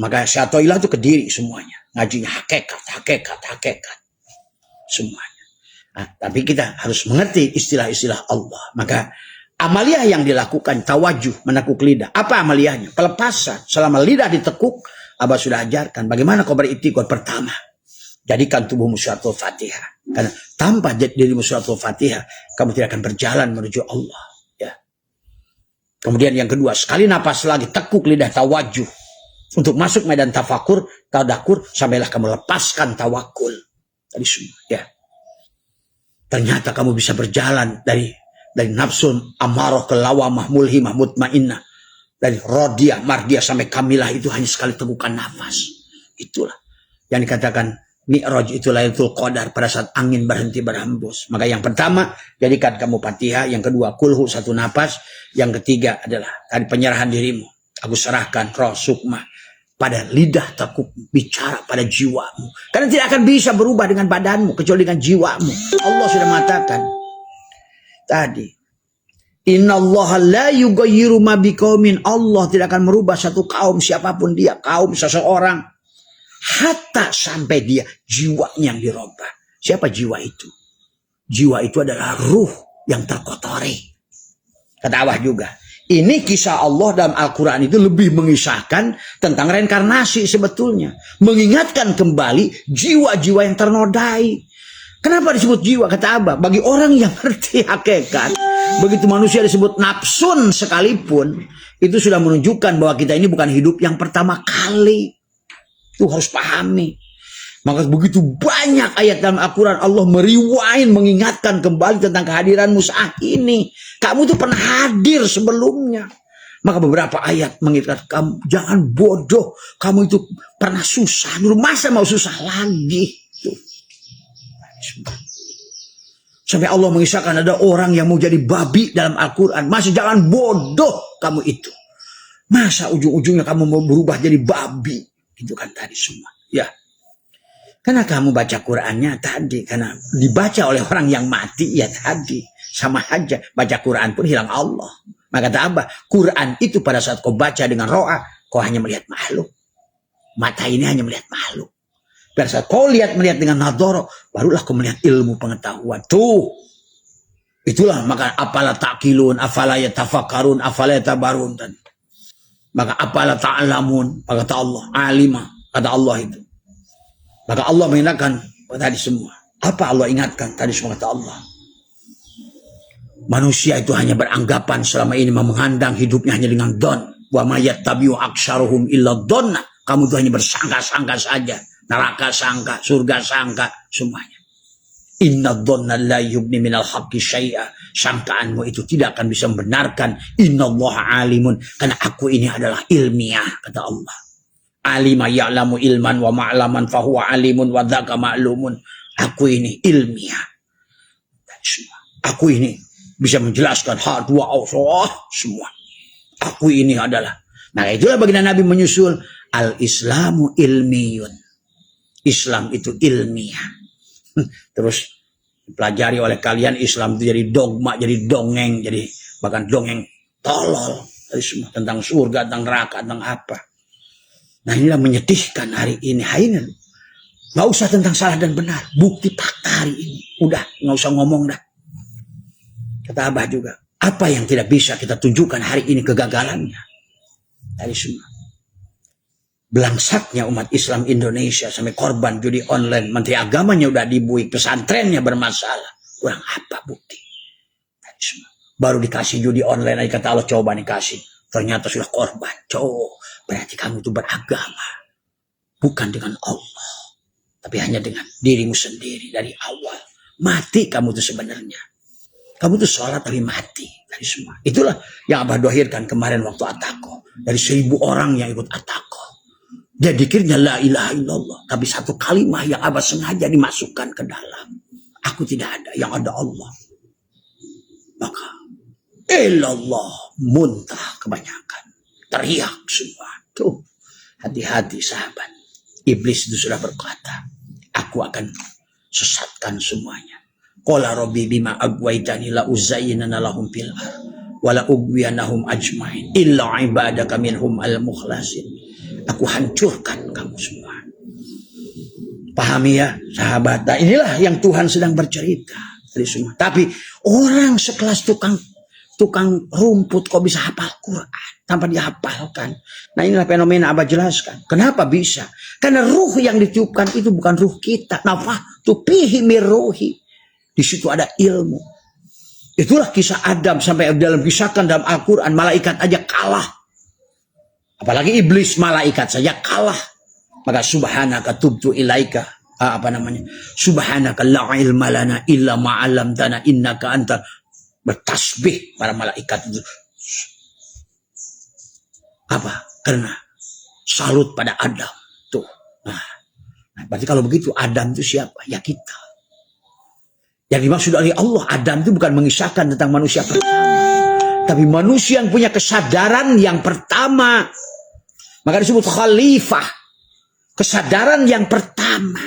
Speaker 1: Maka Syatoillah itu kediri semuanya. Ngajinya hakikat. Semuanya. Nah, tapi kita harus mengerti istilah-istilah Allah. Maka amaliyah yang dilakukan tawajuh, menekuk lidah. Apa amaliyahnya? Pelepasan. Selama lidah ditekuk, Abah sudah ajarkan bagaimana kau beritikad. Pertama, jadikan tubuhmu suratul Fatihah. Karena tanpa dirimu suratul Fatihah, kamu tidak akan berjalan menuju Allah. Ya. Kemudian yang kedua, sekali napas lagi, tekuk lidah tawajuh. Untuk masuk medan tafakur, tadakur, sampailah kamu lepaskan tawakul. Tadi semua. Ya. Ternyata kamu bisa berjalan dari nafsun amarah ke lawamah mulhimah mutmainnah. Dari rodiyah, mardiyah sampai kamilah itu hanya sekali tegukan nafas. Itulah yang dikatakan Mi'raj itu Lailatul Qadar, pada saat angin berhenti berhembus. Maka yang pertama, jadikan kamu Fatihah. Yang kedua, kulhu, satu napas. Yang ketiga adalah tadi penyerahan dirimu. Aku serahkan roh sukma pada lidah takut bicara pada jiwamu. Karena tidak akan bisa berubah dengan badanmu kecuali dengan jiwamu. Allah sudah mengatakan tadi, innallaha la yughayyiru ma biqaumin. Allah tidak akan merubah satu kaum siapapun dia, kaum seseorang, hatta sampai dia jiwanya yang dirubah. Siapa jiwa itu? Jiwa itu adalah ruh yang terkotori. Kata Allah juga, ini kisah Allah dalam Al-Quran itu lebih mengisahkan tentang reinkarnasi sebetulnya. Mengingatkan kembali jiwa-jiwa yang ternodai. Kenapa disebut jiwa? Kata Abah, bagi orang yang ngerti hakikat, begitu manusia disebut nafsun sekalipun, itu sudah menunjukkan bahwa kita ini bukan hidup yang pertama kali. Itu harus pahami. Maka begitu banyak ayat dalam Al-Quran Allah meriwain, mengingatkan kembali tentang kehadiranmu saat ini. Kamu itu pernah hadir sebelumnya. Maka beberapa ayat mengingatkan kamu, jangan bodoh. Kamu itu pernah susah dulu, masa mau susah lagi? Tuh. Sampai Allah mengisahkan ada orang yang mau jadi babi dalam Al-Quran. Masih jangan bodoh kamu itu. Masa ujung-ujungnya kamu mau berubah jadi babi? Itu kan tadi semua. Ya. Karena kamu baca Qurannya tadi, karena dibaca oleh orang yang mati, ya tadi. Sama aja, baca Quran pun hilang Allah. Maka kata Abah, Quran itu pada saat kau baca dengan ro'a, kau hanya melihat makhluk. Mata ini hanya melihat makhluk. Pada saat kau melihat dengan nadhara, barulah kau melihat ilmu pengetahuan. Tuh. Itulah, maka apalah ta'qilun, afala yatafakkarun, afala yatabarun. Maka apalah ta'lamun, maka kata Allah, alimah, kata Allah itu. Maka Allah mengingatkan tadi semua. Apa Allah ingatkan tadi semua kata Allah? Manusia itu hanya beranggapan selama ini memandang hidupnya hanya dengan don. Wa may yattabi'u aktsaruhum illa dhanna. Kamu itu hanya bersangka-sangka saja. Neraka sangka, surga sangka, semuanya. Inna dhanna la yubni minal haqqi syai'a. Sangkaanmu itu tidak akan bisa membenarkan. Innallaha alimun. Karena aku ini adalah ilmiah, kata Allah. Alima ya'lamu ilman wa ma'laman fahuwa alimun wa dzaka ma'lumun. Aku ini ilmiah. Aku ini bisa menjelaskan hak dua Allah semua. Aku ini adalah. Nah itulah baginda Nabi menyusul al-islamu ilmiyun. Islam itu ilmiah. Terus pelajari oleh kalian Islam itu jadi dogma, jadi dongeng, jadi bahkan dongeng tolol. Semua tentang surga, tentang neraka, tentang apa. Nah inilah menyedihkan hari ini. Nggak usah tentang salah dan benar. Bukti fakta hari ini. Udah, nggak usah ngomong dah. Kata Abah juga. Apa yang tidak bisa kita tunjukkan hari ini kegagalannya. Dari semua. Belangsaknya umat Islam Indonesia sampai korban judi online. Menteri agamanya udah dibuik. Pesantrennya bermasalah. Kurang apa bukti? Dari semua. Baru dikasih judi online aja kata Allah coba dikasih. Ternyata sudah korban. Berarti kamu itu beragama. Bukan dengan Allah. Tapi hanya dengan dirimu sendiri dari awal. Mati kamu itu sebenarnya. Kamu itu sholat tapi mati. Dari semua. Itulah yang Abah dohirkan kemarin waktu Atako. Dari 1000 orang yang ikut Atako. Dia dikirnya la ilaha illallah. Tapi satu kalimah yang Abah sengaja dimasukkan ke dalam. Aku tidak ada. Yang ada Allah. Maka. Illallah. Muntah kebanyakan. Teriak semua. Tuh. Hati-hati sahabat. Iblis itu sudah berkata. Aku akan sesatkan semuanya. Qala rabbi bima agwaitani la uzayyinana lahum fil ardh wa la ugwiyanahum ajmain illa ibadaka minhum al mukhlasin. Aku hancurkan kamu semua. Pahami ya sahabat. Nah, inilah yang Tuhan sedang bercerita dari semua. Tapi orang sekelas tukang rumput kok bisa hafal Quran tanpa dihafalkan. Nah inilah fenomena Abah jelaskan. Kenapa bisa? Karena ruh yang ditiupkan itu bukan ruh kita. Nafahtu fihi mir ruhi. Di situ ada ilmu. Itulah kisah Adam sampai dalam kisahkan dalam Al-Quran. Malaikat aja kalah. Apalagi iblis, malaikat saja kalah. Maka subhanaka tubtu ilaika. Subhanaka la ilma lana illa ma'alamtana innaka anta. Bertasbih para malaikat itu. Apa? Karena salut pada Adam. Tuh. Berarti kalau begitu Adam itu siapa? Ya kita. Yang dimaksud oleh Allah Adam itu bukan mengisahkan tentang manusia pertama, tapi manusia yang punya kesadaran yang pertama. Maka disebut khalifah. Kesadaran yang pertama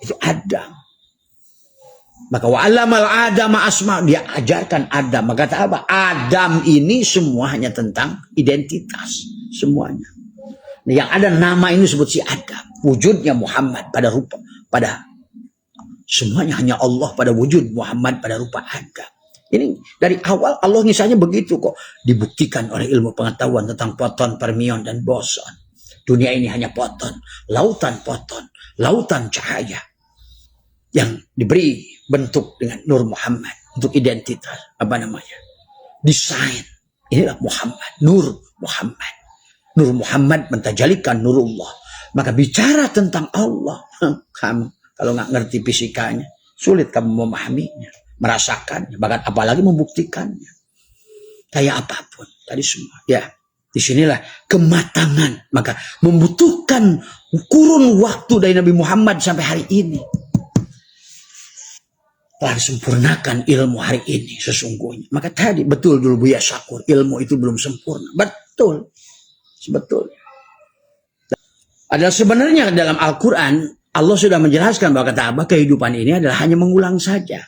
Speaker 1: itu Adam. Maka wa'alamal Adama asma, dia ajarkan Adam. Maka kata apa? Adam ini semua hanya tentang identitas, semuanya. Nah, yang ada nama ini disebut si Adam. Wujudnya Muhammad pada rupa, pada semuanya hanya Allah pada wujud, Muhammad pada rupa Adam. Ini dari awal Allah misalnya begitu kok. Dibuktikan oleh ilmu pengetahuan tentang foton, fermion, dan boson. Dunia ini hanya foton, lautan cahaya yang diberi bentuk dengan Nur Muhammad untuk identitas, apa namanya? Desain. Inilah Muhammad, Nur Muhammad. Nur Muhammad mentajalikan Nurullah. Maka bicara tentang Allah, kamu kalau nggak ngerti fisikanya, sulit kamu memahaminya, merasakannya, bahkan apalagi membuktikannya. Kayak apapun tadi semua. Ya, disinilah kematangan. Maka membutuhkan kurun waktu dari Nabi Muhammad sampai hari ini. Telah disempurnakan ilmu hari ini sesungguhnya. Maka tadi betul dulu Buya Syakur, ilmu itu belum sempurna. Betul. Sebetulnya. Adalah sebenarnya dalam Al-Quran, Allah sudah menjelaskan bahwa kata apa, kehidupan ini adalah hanya mengulang saja.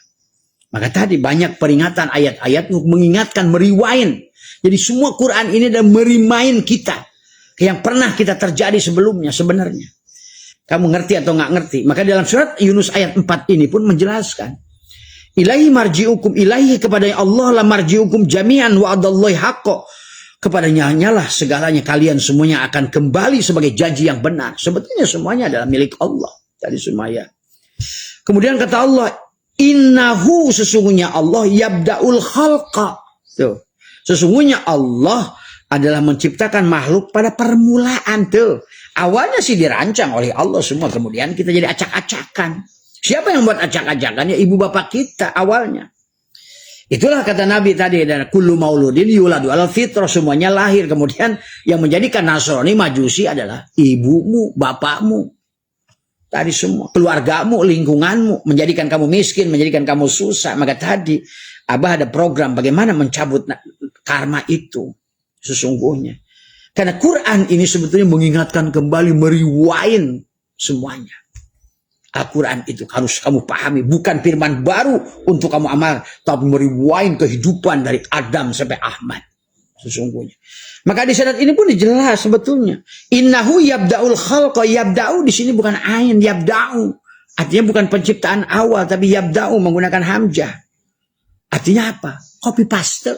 Speaker 1: Maka tadi banyak peringatan ayat-ayat untuk mengingatkan, meriwain. Jadi semua Quran ini adalah merimain kita. Yang pernah kita terjadi sebelumnya sebenarnya. Kamu ngerti atau nggak ngerti. Maka dalam surat Yunus ayat 4 ini pun menjelaskan. Ilahi marji'ukum, ilahi kepada Allah la marji'ukum jami'an wa'adallahi haqqo. Kepadanya hanyalah segalanya, kalian semuanya akan kembali sebagai janji yang benar. Sebetulnya semuanya adalah milik Allah. Tadi semuanya. Kemudian kata Allah, innahu, sesungguhnya Allah yabda'ul khalqa. Tuh. Sesungguhnya Allah adalah menciptakan makhluk pada permulaan. Tuh. Awalnya sih dirancang oleh Allah semua. Kemudian kita jadi acak-acakan. Siapa yang buat acak-acakan? Ya ibu bapak kita awalnya. Itulah kata Nabi tadi, dan kullu mauludin yuladu alal fitrah, semuanya lahir. Kemudian yang menjadikan Nasrani Majusi adalah ibumu, bapakmu. Tadi semua, keluargamu, lingkunganmu, menjadikan kamu miskin, menjadikan kamu susah. Maka tadi Abah ada program bagaimana mencabut karma itu sesungguhnya. Karena Quran ini sebetulnya mengingatkan kembali, meriwain semuanya. Al-Quran itu harus kamu pahami, bukan firman baru untuk kamu amal, tapi meriwain kehidupan dari Adam sampai Ahmad sesungguhnya. Maka di syarat ini pun dijelas sebetulnya. Innahu yabda'ul khalqa, yabda'u di sini bukan ain, yabda'u. Artinya bukan penciptaan awal, tapi yabda'u menggunakan hamzah. Artinya apa? Copy paste.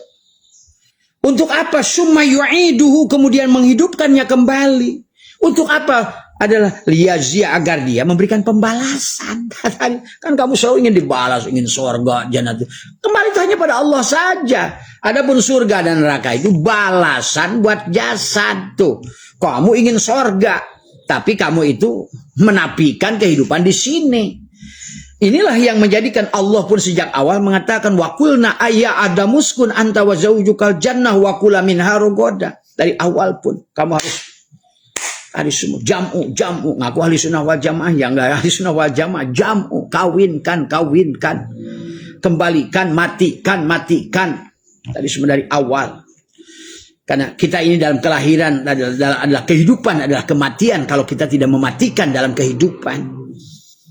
Speaker 1: Untuk apa? Summa yu'iduhu, kemudian menghidupkannya kembali. Untuk apa? Adalah liyazia, agar dia memberikan pembalasan. Kan kamu selalu ingin dibalas, ingin surga, jannah. Kembali itu hanya pada Allah saja. Adapun surga dan neraka itu balasan buat jasad tuh. Kamu ingin surga, tapi kamu itu menafikan kehidupan di sini. Inilah yang menjadikan Allah pun sejak awal mengatakan waqulna ayya adamuskun anta wa zaujukal jannah wa kula minha ragadan. Dari awal pun kamu harus tadi semua jamu ngaku ahli sunnah wal jamaah, yang enggak ahli sunnah wal jamaah, jamu, kawinkan, kembalikan, matikan. Tadi semua dari awal. Karena kita ini dalam kelahiran adalah kehidupan, adalah kematian kalau kita tidak mematikan dalam kehidupan.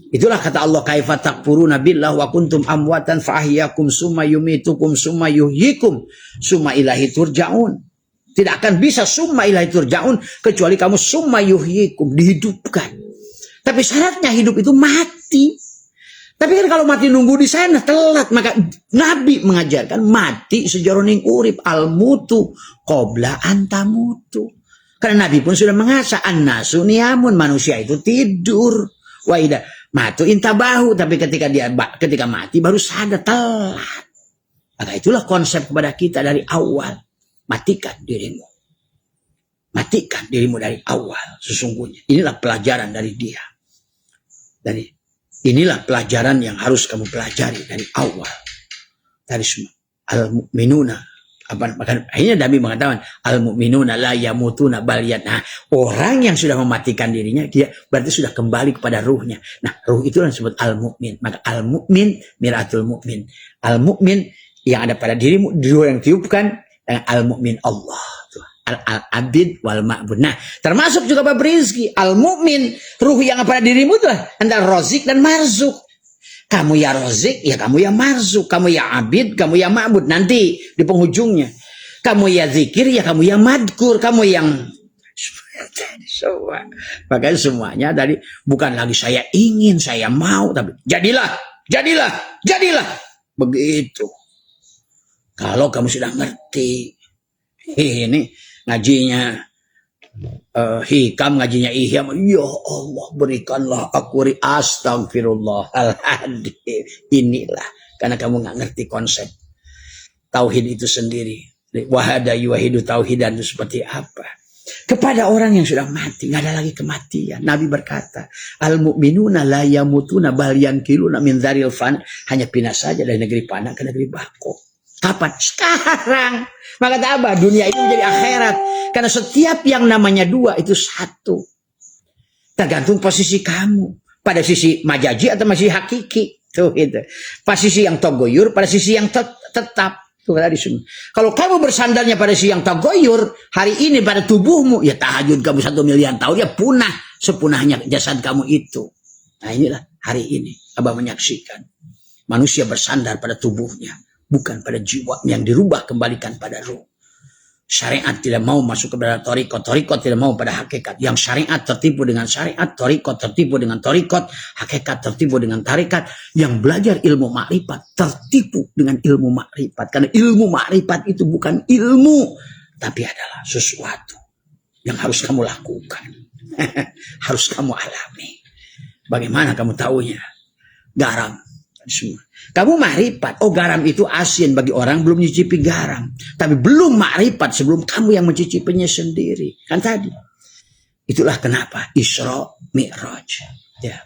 Speaker 1: Itulah kata Allah, kaifa takfuruna billah wa kuntum amwatan fa ahyakum summa yumitukum summa yuhyikum summa ilahi turja'un. Tidak akan bisa summa ilahi turja'un kecuali kamu summa yuhyikum, dihidupkan. Tapi syaratnya hidup itu mati. Tapi kan kalau mati nunggu di sana telat. Maka Nabi mengajarkan mati sejaroning urip, al-mutu qabla antamutu. Karena Nabi pun sudah mengasah an-nasu niyamun, manusia itu tidur. Wa idza matu intabahu, tapi ketika mati baru sadar, telat. Maka itulah konsep kepada kita dari awal. Matikan dirimu. Matikan dirimu dari awal sesungguhnya. Inilah pelajaran dari dia. Dari inilah pelajaran yang harus kamu pelajari dari awal. Dari semua. Al-mu'minuna Maka akhirnya Nabi mengatakan al-mu'minuna la yamutuna bal nah, orang yang sudah mematikan dirinya dia berarti sudah kembali kepada ruhnya. Nah, ruh itu yang disebut al-mu'min. Maka al-mu'min miratul mu'min. Al-mu'min yang ada pada dirimu, dua yang tiupkan, dan al-mu'min Allah. Al-abid wal ma'bud. Nah, termasuk juga bab rizki. Al-mu'min, ruh yang ada pada dirimu itu antara rozik dan marzuk. Kamu ya rozik, ya kamu ya marzuk. Kamu ya abid, kamu ya ma'bud. Nanti di penghujungnya. Kamu ya zikir, ya kamu ya madkur. Kamu yang... Makanya semuanya dari bukan lagi saya ingin, saya mau. Tapi jadilah. Begitu. Kalau kamu sudah ngerti. Ini ngajinya hikam, ngajinya ihya, ya Allah berikanlah aku astagfirullahaladzim. Inilah karena kamu nggak ngerti konsep tauhid itu sendiri. Wahada yuwahidu tauhidan itu seperti apa. Kepada orang yang sudah mati, nggak ada lagi kematian. Nabi berkata, al-mu'minuna la yamutuna bal yankiluna min dzaril fan, hanya pindah saja dari negeri panah ke negeri bako. Kapan? Sekarang. Maka apa? Dunia itu menjadi akhirat. Karena setiap yang namanya dua itu satu. Tergantung posisi kamu. Pada sisi majaji atau masih hakiki. Tuh itu. Pada sisi yang togoyur, pada sisi yang tetap. Tuh tadi semua. Kalau kamu bersandarnya pada sisi yang togoyur, hari ini pada tubuhmu, ya tahajud kamu 1 miliar tahun, ya punah sepunahnya jasad kamu itu. Nah inilah hari ini Abah menyaksikan. Manusia bersandar pada tubuhnya. Bukan pada jiwa yang dirubah kembalikan pada ruh. Syariat tidak mau masuk kepada torikot. Torikot tidak mau pada hakikat. Yang syariat tertipu dengan syariat. Torikot tertipu dengan torikot. Hakikat tertipu dengan tarikat. Yang belajar ilmu makrifat tertipu dengan ilmu makrifat. Karena ilmu makrifat itu bukan ilmu. Tapi adalah sesuatu yang harus kamu lakukan. Harus kamu alami. Bagaimana kamu tahunya? Garam. Semua. Kamu makrifat, oh garam itu asin bagi orang belum mencicipi garam. Tapi belum makrifat sebelum kamu yang mencicipinya sendiri. Kan tadi. Itulah kenapa Isra Mi'raj. Ya.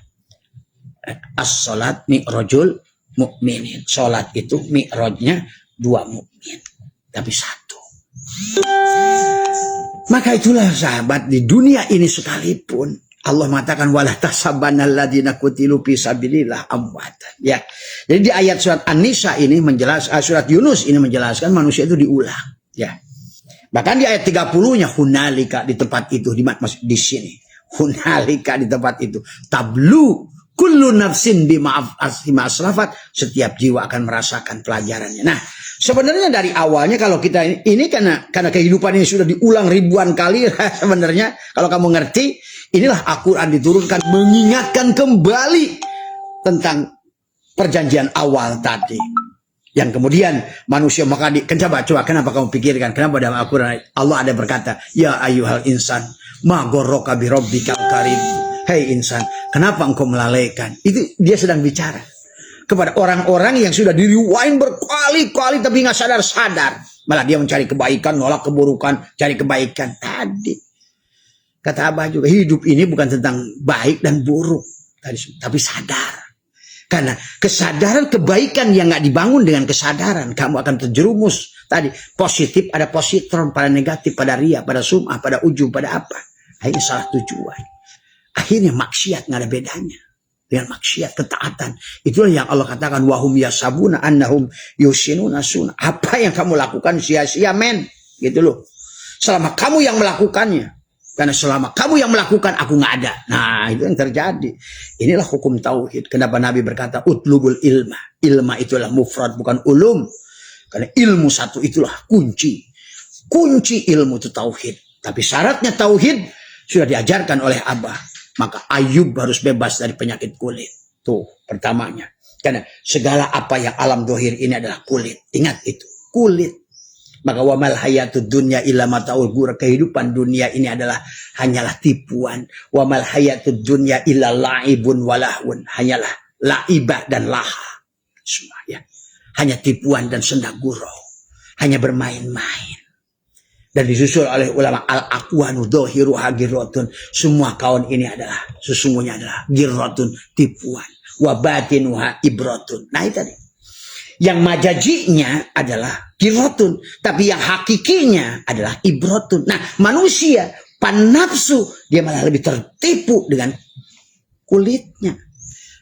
Speaker 1: As-salat mi'rajul mu'minin. Salat itu mi'rajnya 2 mukmin. Tapi 1. Maka itulah sahabat di dunia ini sekalipun Allah mengatakan wala tahsabanal ladzina qutilu fi sabilillah amwatan. Ya. Jadi di ayat surat An-Nisa ini surat Yunus ini menjelaskan manusia itu diulang, ya. Bahkan di ayat 30-nya hunalika di tempat itu di sini. Hunalika di tempat itu. Tablu kullu nafsin bima aslafat, setiap jiwa akan merasakan pelajarannya. Nah, sebenarnya dari awalnya kalau kita ini karena kehidupan ini sudah diulang ribuan kali sebenarnya kalau kamu ngerti. Inilah Al-Quran diturunkan mengingatkan kembali tentang perjanjian awal tadi. Yang kemudian manusia maka coba kenapa kamu pikirkan kenapa dalam Al-Quran Allah ada berkata ya ayyuhal insan ma ghurraka bi rabbikal karim. Hei insan, kenapa engkau melalaikan? Itu dia sedang bicara kepada orang-orang yang sudah diriwain berkali-kali tapi nggak sadar-sadar. Malah dia mencari kebaikan, nolak keburukan, cari kebaikan tadi. Kata Abah juga, hidup ini bukan tentang baik dan buruk. Tapi sadar. Karena kesadaran kebaikan yang gak dibangun dengan kesadaran. Kamu akan terjerumus. Tadi, positif ada positron, pada negatif, pada ria, pada sum'ah, pada ujung, pada apa. Akhirnya salah tujuan. Akhirnya maksiat gak ada bedanya. Dengan maksiat, ketaatan. Itulah yang Allah katakan, wahum yasabuna annahum yusinuna sunah. Apa yang kamu lakukan sia-sia men. Gitu loh. Selama kamu yang melakukannya. Karena selama kamu yang melakukan, aku nggak ada. Nah, itu yang terjadi. Inilah hukum tauhid. Kenapa Nabi berkata, utlubul ilma. Ilma itulah mufrad, bukan ulum. Karena ilmu satu itulah kunci. Kunci ilmu itu tauhid. Tapi syaratnya tauhid sudah diajarkan oleh Abah. Maka Ayub harus bebas dari penyakit kulit. Tuh, pertamanya. Karena segala apa yang alam dohir ini adalah kulit. Ingat itu, kulit. Maka wamal hayatud dunya illa mataul ghurur, kehidupan dunia ini adalah hanyalah tipuan. Wamal hayatud dunya illa laibun walahun, hanyalah laibah dan laha. Semua ya. Hanya tipuan dan senda gurau. Hanya bermain-main. Dan disusul oleh ulama al-aqwanu dhahiruha girratun. Semua kaun ini adalah sesungguhnya adalah girratun, tipuan. Wa batinuha ibratun. Nah itu tadi. Yang majajinya adalah kirotun, tapi yang hakikinya adalah ibrotun. Nah, manusia panafsu dia malah lebih tertipu dengan kulitnya.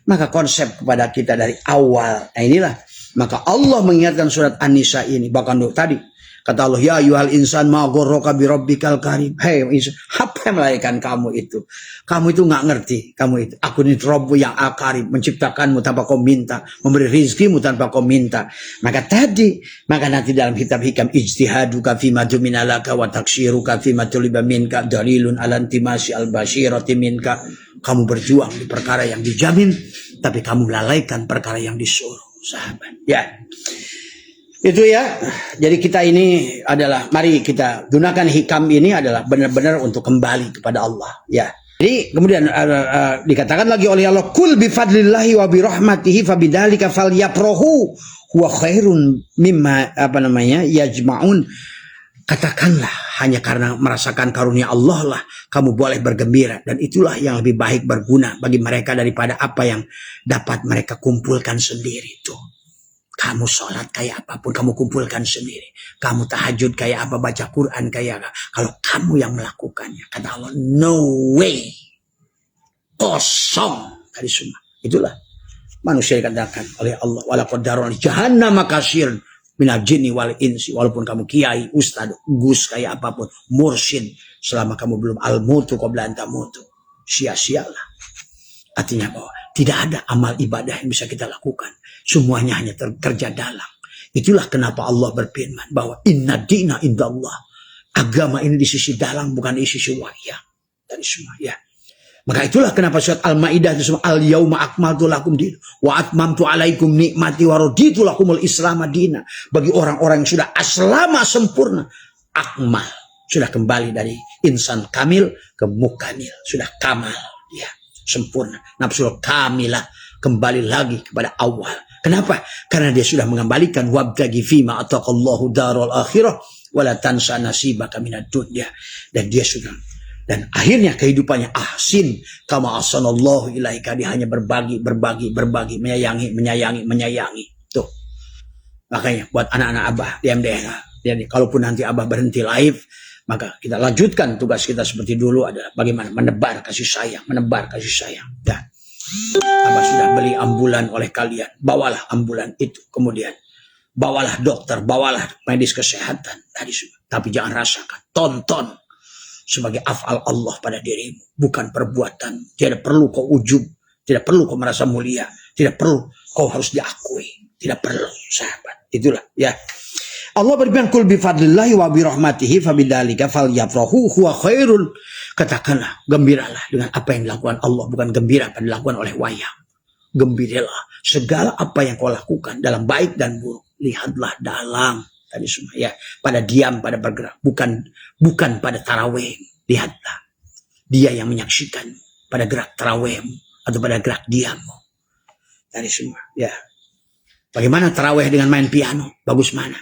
Speaker 1: Maka konsep kepada kita dari awal, nah inilah. Maka Allah mengingatkan surat An-Nisa ini, bahkan tadi kata Allah, ya ayyuhal insan ma ghurraka bi rabbikal karim. Hei insan, apa yang melahirkan kamu itu? Kamu itu nggak ngerti, kamu itu. Aku ini Rabbu yang akarim, menciptakanmu tanpa kau minta, memberi rizkimu tanpa kau minta. Maka nanti dalam kitab hikam, ijtihaduka fima duminalaka wa taksiruka fima tuliba minka dalilun ala intimasi al-basyirati minka. Kamu berjuang di perkara yang dijamin, tapi kamu melalaikan perkara yang disuruh, sahabat. Ya. Itu ya, jadi kita ini adalah, mari kita gunakan hikam ini adalah benar-benar untuk kembali kepada Allah. Ya. Jadi kemudian dikatakan lagi oleh Allah, kul bifadlillahi wa birahmatihi fabidzalika falyafrahu huwa khairun mimma yajma'un. Katakanlah, hanya karena merasakan karunia Allah lah kamu boleh bergembira, dan itulah yang lebih baik berguna bagi mereka daripada apa yang dapat mereka kumpulkan sendiri itu. Kamu sholat kayak apapun, kamu kumpulkan sendiri. Kamu tahajud kayak apa, baca Quran kayak apa. Kalau kamu yang melakukannya, kata Allah, no way. Kosong. Tadi semua. Itulah manusia dikatakan oleh Allah. Walaqad dara'na jahannam katsiran minal jinni wal insi. Walaupun kamu kiai, ustad, gus kayak apapun, mursyid, selama kamu belum al-mutu qabla an tamutu, sia-sialah. Artinya bahwa tidak ada amal ibadah yang bisa kita lakukan. Semuanya hanya kerja dalam. Itulah kenapa Allah berfirman bahwa inna dina indallah. Agama ini di sisi dalam, bukan di sisi wayang. Dari semua, ya. Maka itulah kenapa surat Al-Maidah itu semua, al-yauma akmaltu lakum din wa atmamtu alaikum nikmati wa raditu lakumul islam dina. Bagi orang-orang yang sudah aslama sempurna, akmal, sudah kembali dari insan kamil ke mukamil, sudah kamal, ya. Sempurna, nafsul kamilah, kembali lagi kepada awal. Kenapa? Karena dia sudah mengembalikan wabtagi fima ataqallahu darul akhirah wala tansa nasibaka minad dunya. Dan dia sudah, dan akhirnya kehidupannya ahsin kama ahsanallahu ilaika. Dia hanya berbagi, menyayangi. Tuh. Makanya buat anak-anak Abah di MDH, jadi kalaupun nanti Abah berhenti live, maka kita lanjutkan tugas kita seperti dulu, adalah bagaimana menebar kasih sayang. Dan Abah sudah beli ambulan oleh kalian. Bawalah ambulan itu. Kemudian bawalah dokter, bawalah medis kesehatan. Tapi jangan rasakan. Tonton sebagai af'al Allah pada dirimu. Bukan perbuatan. Tidak perlu kau ujub. Tidak perlu kau merasa mulia. Tidak perlu kau harus diakui. Tidak perlu, sahabat. Itulah, ya. Allah berfirman, kul bifadlillahi wa birahmatihi fabidzalika falyafrahu huwa khairun. Katakanlah, gembiralah dengan apa yang dilakukan Allah, bukan gembira pada dilakukan oleh wayang. Gembiralah segala apa yang kau lakukan dalam baik dan buruk. Lihatlah dalam tadi semua, ya, pada diam, pada bergerak, bukan pada tarawih. Lihatlah dia yang menyaksikan pada gerak tarawihmu atau pada gerak diammu. Tadi semua, ya. Bagaimana tarawih dengan main piano? Bagus mana?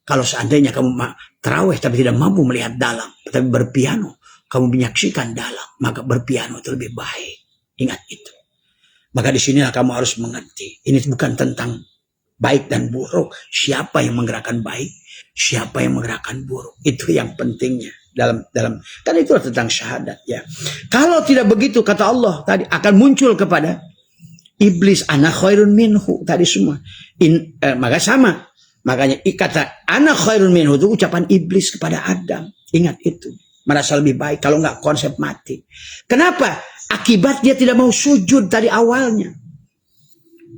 Speaker 1: Kalau seandainya kamu tarawih tapi tidak mampu melihat dalam, tapi berpiano, kamu menyaksikan dalam, maka berpiano itu lebih baik. Ingat itu. Maka di sinilah kamu harus mengerti. Ini bukan tentang baik dan buruk. Siapa yang menggerakkan baik, siapa yang menggerakkan buruk. Itu yang pentingnya dalam kan itu tentang syahadat, ya. Kalau tidak begitu, kata Allah tadi, akan muncul kepada iblis ana khairun minhu tadi semua. Maka sama. Makanya kata anak khairun minhu itu ucapan iblis kepada Adam. Ingat itu. Merasa lebih baik. Kalau enggak, konsep mati. Kenapa? Akibat dia tidak mau sujud dari awalnya.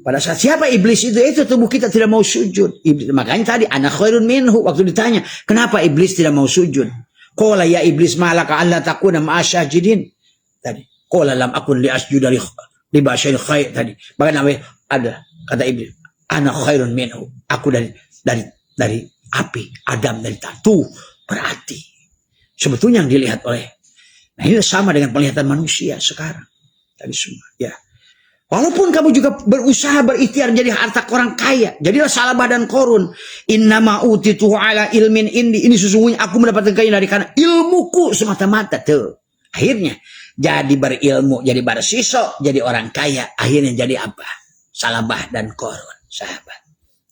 Speaker 1: Pada saat siapa iblis itu tubuh kita tidak mau sujud. Iblis. Makanya tadi anak khairun minhu. Waktu ditanya, kenapa iblis tidak mau sujud? Qala ya iblis malaka alla takuna ma'asyajidin. Tadi. Qala lam akun li asjuda li basyarin khair. Tadi. Bahkan ada kata iblis. Anak khairun minhu. Aku dari api, Adam dari tanah. Berarti sebetulnya yang dilihat oleh, nah ini sama dengan penglihatan manusia sekarang. Tadi semua, ya. Walaupun kamu juga berusaha berikhtiar jadi harta orang kaya, jadilah Salabah dan Korun. Innama utituhu ala ilmin indi. Ini sesungguhnya aku mendapatkan kekayaan dari karena ilmuku semata-mata. Tuh. Akhirnya jadi berilmu, jadi bersiso, jadi orang kaya. Akhirnya jadi apa? Salabah dan Korun, sahabat.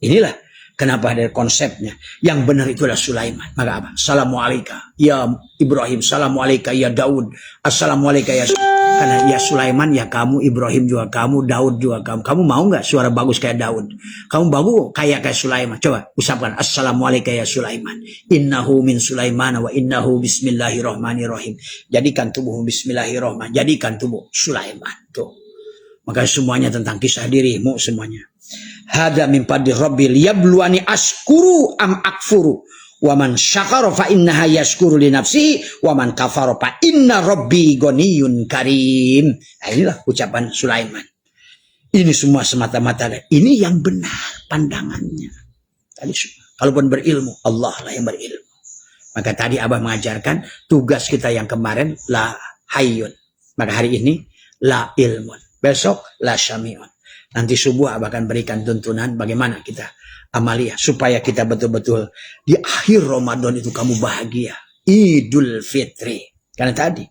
Speaker 1: Inilah kenapa ada konsepnya. Yang benar itu adalah Sulaiman. Maka apa? Assalamualaikum ya Ibrahim, assalamualaikum ya Daud, assalamualaikum ya. Karena ya Sulaiman ya kamu, Ibrahim juga kamu, Daud juga kamu. Kamu mau nggak suara bagus kayak Daud? Kamu bagus kayak Sulaiman. Coba ucapkan assalamualaikum ya Sulaiman. Innahu min Sulaiman wa innahu bismillahirrahmanirrahim. Jadikan tubuhmu bismillahirrahmanirrahim. Jadikan tubuh Sulaiman. Tuh. Maka semuanya tentang kisah dirimu semuanya. Hada min fadli rabbi liyabluwani ashkuru am akfuru wa man syakara fa innaha yashkuru li nafsihi wa man kafara fa inna rabbi ghaniyun karim. Nah, inilah ucapan Sulaiman. Ini semua semata-mata ini yang benar pandangannya. Tadi kalaupun berilmu, Allah lah yang berilmu. Maka tadi Abah mengajarkan tugas kita yang kemarin la hayyun. Maka hari ini la ilmun. Besok la syami'un. Nanti subuh Abah akan berikan tuntunan bagaimana kita amalia supaya kita betul-betul di akhir Ramadan itu kamu bahagia. Idul Fitri. Karena tadi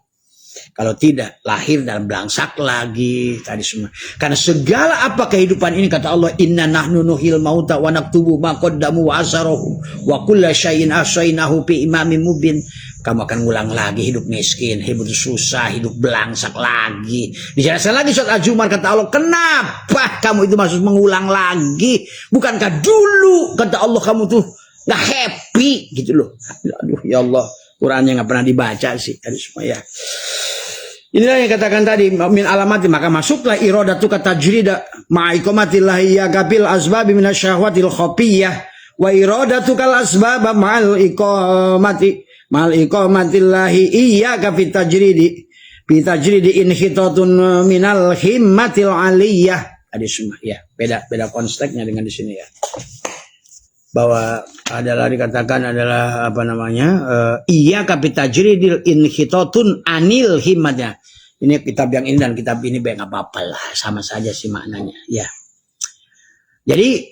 Speaker 1: kalau tidak lahir dalam belangsak lagi tadi semua. Karena segala apa kehidupan ini kata Allah inna nahnu nuhil mauta wa naktubu ma qaddamu wa asarahu wa kulla syai'in ahsaynahu fi imamin mubin. Kamu akan ngulang lagi hidup miskin, hidup susah, hidup belangsak lagi. Dijelaskan lagi surat Al-Zumar kata Allah, kenapa kamu itu maksud mengulang lagi? Bukankah dulu kata Allah kamu tuh nggak happy gitu loh. Aduh ya Allah, Qurannya nggak pernah dibaca sih. Aduh semua ya. Inilah yang katakan tadi min alamati maka masuklah iradatu kata tajrida ma'iqamatillahi ya gabil asbabi minasyahwatil khafiyah wa iradatu kal asbab ma'al iqamati mal iqamatillahi iyyaka fit tajridi inhitatun minal himmatil aliyah. Ada semua ya, beda konteksnya dengan di sini ya. Bahwa adalah dikatakan adalah apa namanya? Iyyaka fit tajridil inhitatun anil himmatnya. Ini kitab yang ini dan kitab ini baik apa-apa lah, sama saja sih maknanya ya. Jadi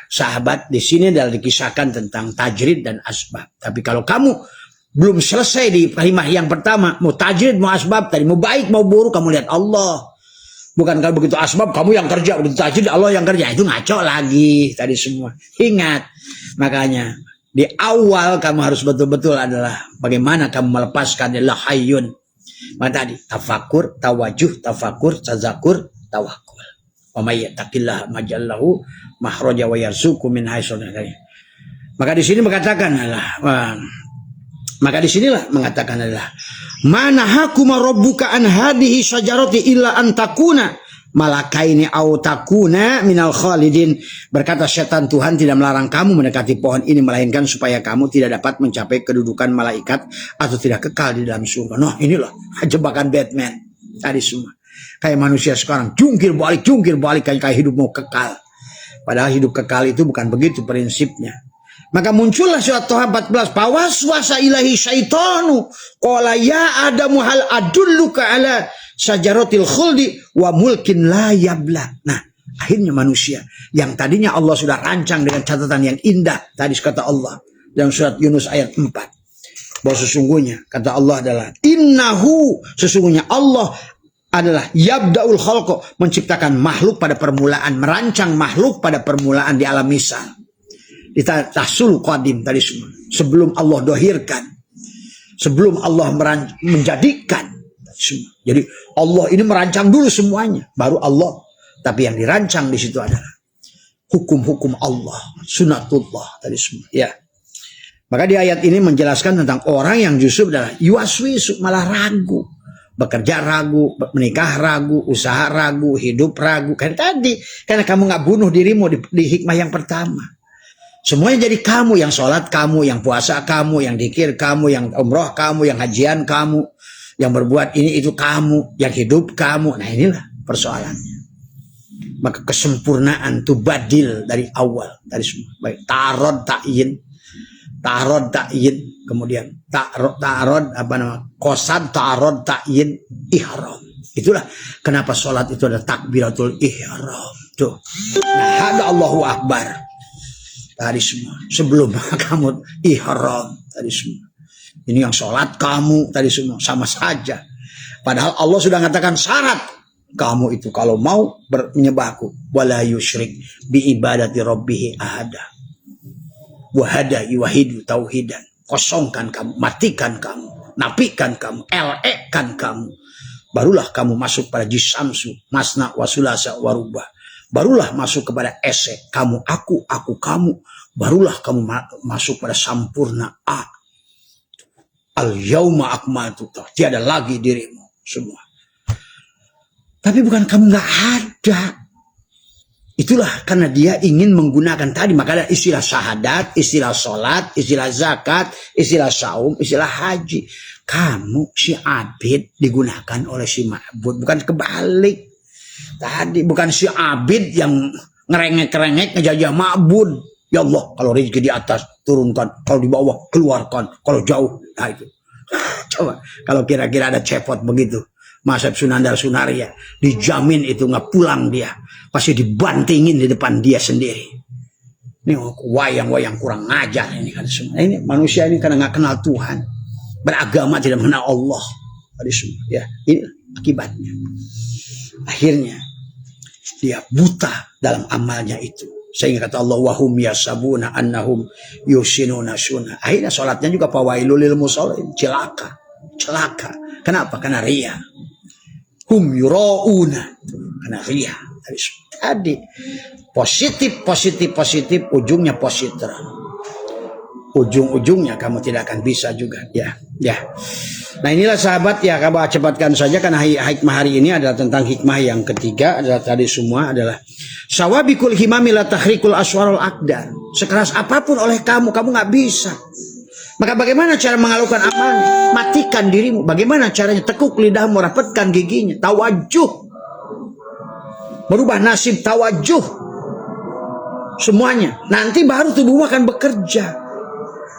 Speaker 1: sahabat di sini adalah dikisahkan tentang tajrid dan asbab. Tapi kalau kamu belum selesai di kalimat yang pertama, mau tajrid, mau asbab, tadi mau baik, mau buruk, kamu lihat Allah. Bukan kalau begitu asbab, kamu yang kerja, begitu tajrid, Allah yang kerja. Itu ngaco lagi tadi semua. Ingat, makanya di awal kamu harus betul-betul adalah bagaimana kamu melepaskan adalah hayyun. Maka tadi, tafakur, tawajuh, tafakur, tazakur, tawakul. Wa may yattaqillaha majallahu mahraja wa yarzuqhu min haitsu la yahtasib. Maka di sini mengatakan adalah mana hakuma rabbuka an hadhihi syajarati illa an takuna malakaini au takuna minal khalidin. Berkata setan, Tuhan tidak melarang kamu mendekati pohon ini melainkan supaya kamu tidak dapat mencapai kedudukan malaikat atau tidak kekal di dalam surga. Nah, inilah jebakan Batman tadi semua. Kayak manusia sekarang jungkir balik kayak hidup mau kekal. Padahal hidup kekal itu bukan begitu prinsipnya. Maka muncullah surat Toha 14. Pawaswasa ilahi syaitanu. Qala ya Adamu hal adulluka ala syajaratil khuldi wa mulkin la yabla. Nah, akhirnya manusia yang tadinya Allah sudah rancang dengan catatan yang indah. Tadi kata Allah dalam surat Yunus ayat 4. Bahwa sesungguhnya kata Allah adalah innahu, sesungguhnya Allah adalah yabda'ul khalqa, menciptakan makhluk pada permulaan, merancang makhluk pada permulaan di alam misal. Di tahsul qadim tadi semua. Sebelum Allah dohirkan, sebelum Allah menjadikan semua. Jadi Allah ini merancang dulu semuanya, baru Allah. Tapi yang dirancang di situ adalah hukum-hukum Allah, sunatullah tadi semua. Ya. Maka di ayat ini menjelaskan tentang orang yang justru adalah yuaswisu, malah ragu. Bekerja ragu, menikah ragu, usaha ragu, hidup ragu. Kan tadi, karena kamu nggak bunuh dirimu di hikmah yang pertama. Semuanya jadi kamu, yang sholat kamu, yang puasa kamu, yang dzikir kamu, yang umroh kamu, yang hajian kamu, yang berbuat ini itu kamu, yang hidup kamu. Nah inilah persoalannya. Maka kesempurnaan itu badil dari awal, dari semua. Baik tarod ta'yin, kemudian ta'rod apa nama? Qasad ta'rod ta'yin ihram. Itulah kenapa sholat itu ada takbiratul ihram. Tuh. Nah, ada Allahu Akbar. Tadi semua. Sebelum kamu ihram tadi semua. Ini yang sholat kamu tadi semua sama saja. Padahal Allah sudah mengatakan syarat Kamu itu kalau mau menyembahku, wala yusyrik bi ibadati rabbih ahada. Wahada yuwahidu tauhidan. Kosongkan kamu, matikan kamu, napikan kamu, elekkan kamu. Barulah kamu masuk pada jisamsu, masna wasulasa warubah. Barulah masuk kepada ese, kamu aku kamu. Barulah kamu masuk pada sampurna a. Al yauma akmaltu, tiada lagi dirimu semua. Tapi bukan kamu nggak ada. Itulah karena dia ingin menggunakan tadi. Maka ada istilah syahadat, istilah sholat, istilah zakat, istilah saum, istilah haji. Kamu si abid digunakan oleh si ma'bud. Bukan kebalik. Tadi bukan si abid yang ngerengek-ngerengek ngejajah ma'bud. Ya Allah, kalau rezeki di atas turunkan, kalau di bawah keluarkan, kalau jauh. Nah itu. Coba kalau kira-kira ada cepot begitu. Masab Sunandar Sunaria dijamin itu nggak pulang dia, pasti dibantingin di depan dia sendiri. Ini wayang-wayang kurang ngajar ini kan semua. Ini manusia ini karena nggak kenal Tuhan, beragama tidak mengenal Allah. Ya, ini akibatnya. Akhirnya dia buta dalam amalnya itu. Sehingga kata Allah, wahum yasabuna annahum yusinuna sunna. Akhirnya sholatnya juga fawailul lil musallin, celaka. Kenapa? Karena ria. Hum yurauna, karena ria. Tadi positif, ujungnya positif. Ujung-ujungnya kamu tidak akan bisa juga. Ya. Nah inilah sahabat ya, kamu cepatkan saja karena hikmah hari ini adalah tentang hikmah yang ketiga adalah tadi semua adalah sawabikul himami la tahrikul aswarul akdar. Sekeras apapun oleh kamu nggak bisa. Maka bagaimana cara mengalahkan amalnya? Matikan dirimu. Bagaimana caranya? Tekuk lidahmu, rapatkan giginya. Tawajuh. Merubah nasib, tawajuh. Semuanya. Nanti baru tubuhmu akan bekerja.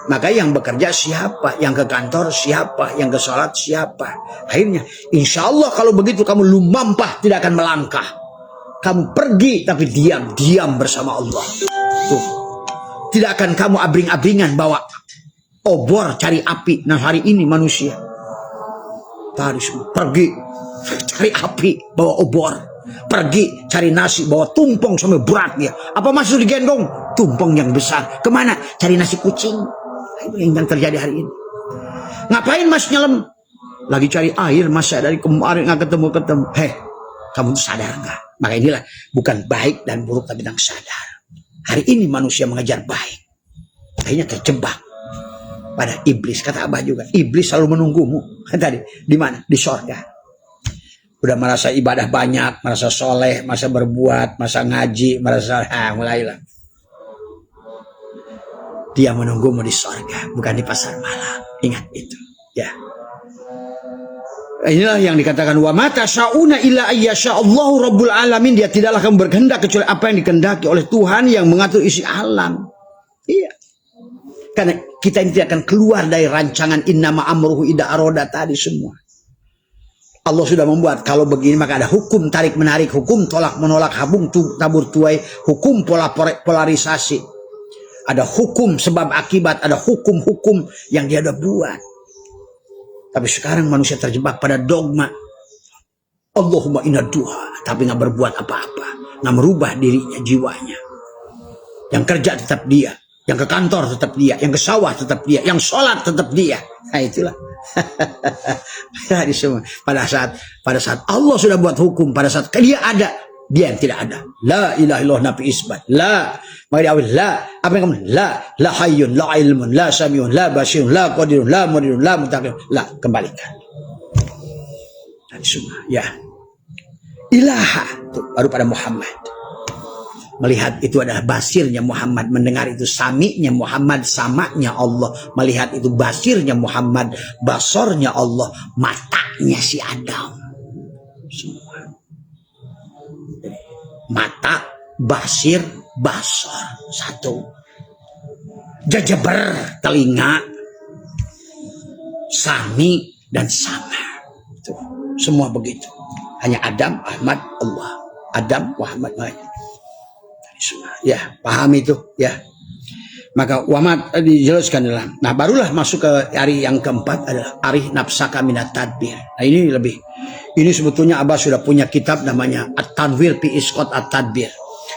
Speaker 1: Maka yang bekerja siapa? Yang ke kantor siapa? Yang ke sholat siapa? Akhirnya, insya Allah kalau begitu kamu lumampah, tidak akan melangkah. Kamu pergi tapi diam bersama Allah. Tuh. Tidak akan kamu abring-abringan bawa obor cari api. Nah hari ini manusia harus pergi cari api bawa obor, pergi cari nasi bawa tumpeng sampai berat dia. Apa maksud digendong? Tumpeng yang besar. Kemana? Cari nasi kucing. Ini yang terjadi hari ini. Ngapain mas nyelam? Lagi cari air, masa dari kemarin nggak ketemu. Kamu tuh sadar nggak? Maka inilah bukan baik dan buruk tapi tentang sadar. Hari ini manusia mengejar baik, akhirnya terjebak pada iblis. Kata Abah juga, iblis selalu menunggumu. Tadi di mana? Di sorga. Udah merasa ibadah banyak, merasa soleh, merasa berbuat, merasa ngaji, merasa mulailah. Dia menunggumu di sorga, bukan di pasar malam. Ingat itu, ya. Inilah yang dikatakan wa mata syauna illa ayyasha Allahu rabbul alamin. Dia tidaklah akan berkehendak kecuali apa yang dikehendaki oleh Tuhan yang mengatur isi alam. Iya. Karena kita ini tidak akan keluar dari rancangan innama amruhu idza aroda tadi semua. Allah sudah membuat kalau begini maka ada hukum tarik menarik, hukum tolak menolak, habung tabur tuai, hukum polarisasi. Ada hukum sebab akibat, ada hukum-hukum yang dia sudah buat. Tapi sekarang manusia terjebak pada dogma. Allahumma inna duha, tapi nggak berbuat apa-apa, nggak merubah dirinya, jiwanya. Yang kerja tetap dia. Yang ke kantor tetap dia, yang ke sawah tetap dia, yang sholat tetap dia. Nah itulah. Pada saat Allah sudah buat hukum, pada saat dia ada, dia yang tidak ada. La ilaha illallah nafi isbat. La. Maka dia la. Apa yang kamu? La hayyun, la ilmun, la samiun, la basirun, la qadirun, la mudirun, la mutaqim. La. Kembalikan. Tadi semua. Ya. Ilaha. Itu baru pada Muhammad. Melihat itu adalah basirnya Muhammad. Mendengar itu sami'nya Muhammad. Sama'nya Allah. Melihat itu basirnya Muhammad. Basornya Allah. Matanya si Adam. Semua. Mata, basir, basor. Satu. Jajaber, telinga. Sami dan sama. Itu. Semua begitu. Hanya Adam, Ahmad, Allah. Adam, Muhammad, Muhammad. Ya, paham itu ya. Maka wamat dijelaskan dalam. Nah, barulah masuk ke hari yang keempat adalah arih nafsaka minat tadbir. Nah, ini lebih Ini sebetulnya Abah sudah punya kitab namanya At-Tanwir fi Isqat At-Tadbir.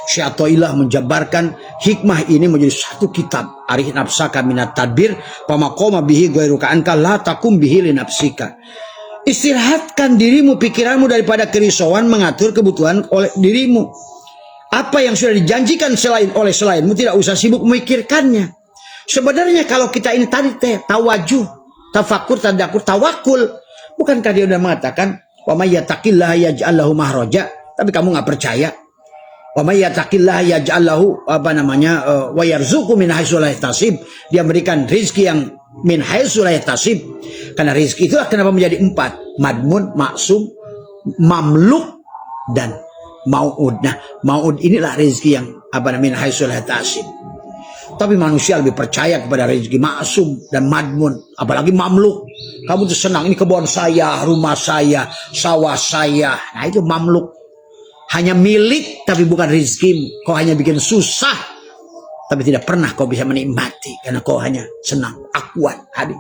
Speaker 1: Syekh Athaillah menjabarkan hikmah ini menjadi satu kitab. Arih nafsaka minat tadbir pamaqoma bihi ghairuka anka la takum bihi li nafsika. Istirahatkan dirimu, pikiranmu daripada kerisauan mengatur kebutuhan oleh dirimu. Apa yang sudah dijanjikan oleh selainmu tidak usah sibuk memikirkannya. Sebenarnya kalau kita ini tadi tawajuh, tafakur, tadakur, tawakul, bukankah dia sudah mengatakan wa may yattaqillaha yaj'al lahu mahraja, tapi kamu nggak percaya. Wa may yattaqillaha yaj'al lahu wa yarzuqhu min haitsu la yahtasib. Dia memberikan rezeki yang min haitsu la yahtasib. Karena rezeki itulah kenapa menjadi 4, madmun, maksum, mamluk dan mau'ud. Nah, mau'ud inilah rezeki yang min haitsu la yahtasib. Tapi manusia lebih percaya kepada rezeki maksum dan madmun, apalagi mamluk. Kamu tuh senang, ini kebun saya, rumah saya, sawah saya. Nah, itu mamluk. Hanya milik tapi bukan rezekimu. Kau hanya bikin susah tapi tidak pernah kau bisa menikmati karena kau hanya senang, akuan, hadir.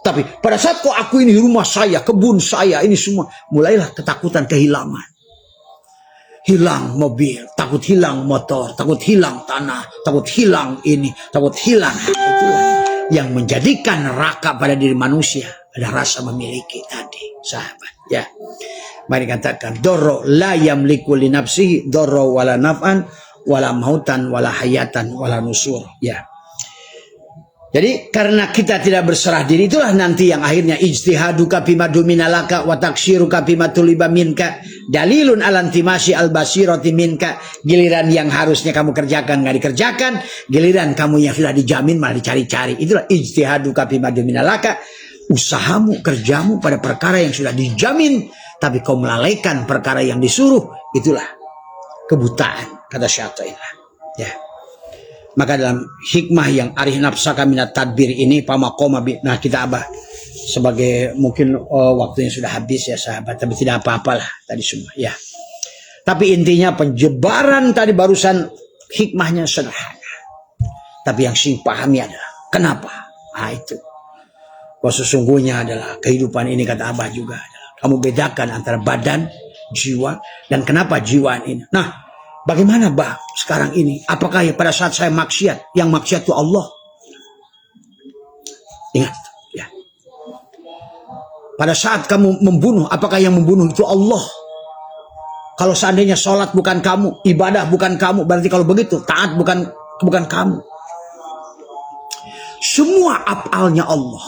Speaker 1: Tapi pada saat kau aku ini rumah saya, kebun saya, ini semua, mulailah ketakutan kehilangan. Hilang mobil, takut hilang motor, takut hilang tanah, takut hilang ini, takut hilang. Itulah yang menjadikan neraka pada diri manusia, ada rasa memiliki tadi, sahabat. Ya, mari katakan dorro la yamliku li nafsihi dorro wala naf'an wala mautan wala hayatan wala nusur. Ya. Jadi karena kita tidak berserah diri, itulah nanti yang akhirnya ijtihaduka bima duminalaka wa taksiruka bima tuliba minka dalilun alantimasi albasirati minka. Giliran yang harusnya kamu kerjakan nggak dikerjakan, giliran kamu yang sudah dijamin malah dicari-cari. Itulah ijtihaduka bima duminalaka, usahamu, kerjamu pada perkara yang sudah dijamin tapi kau melalaikan perkara yang disuruh. Itulah kebutaan, kata Syaitan. Ya. Maka dalam hikmah yang arih nafsaka minat tadbir ini pamaqoma, nah kita Abah sebagai mungkin waktunya sudah habis ya sahabat, tapi tidak apa-apalah tadi semua ya. Tapi intinya penjebaran tadi barusan hikmahnya sederhana, tapi yang sing pahami adalah kenapa. Nah itu bahwa sesungguhnya adalah kehidupan ini, kata Abah juga adalah kamu bedakan antara badan, jiwa, dan kenapa jiwa ini. Nah, bagaimana bah sekarang ini? Apakah ya pada saat saya maksiat, yang maksiat itu Allah? Ingat ya. Pada saat kamu membunuh, apakah yang membunuh itu Allah? Kalau seandainya sholat bukan kamu, ibadah bukan kamu, berarti kalau begitu taat bukan kamu. Semua afalnya Allah.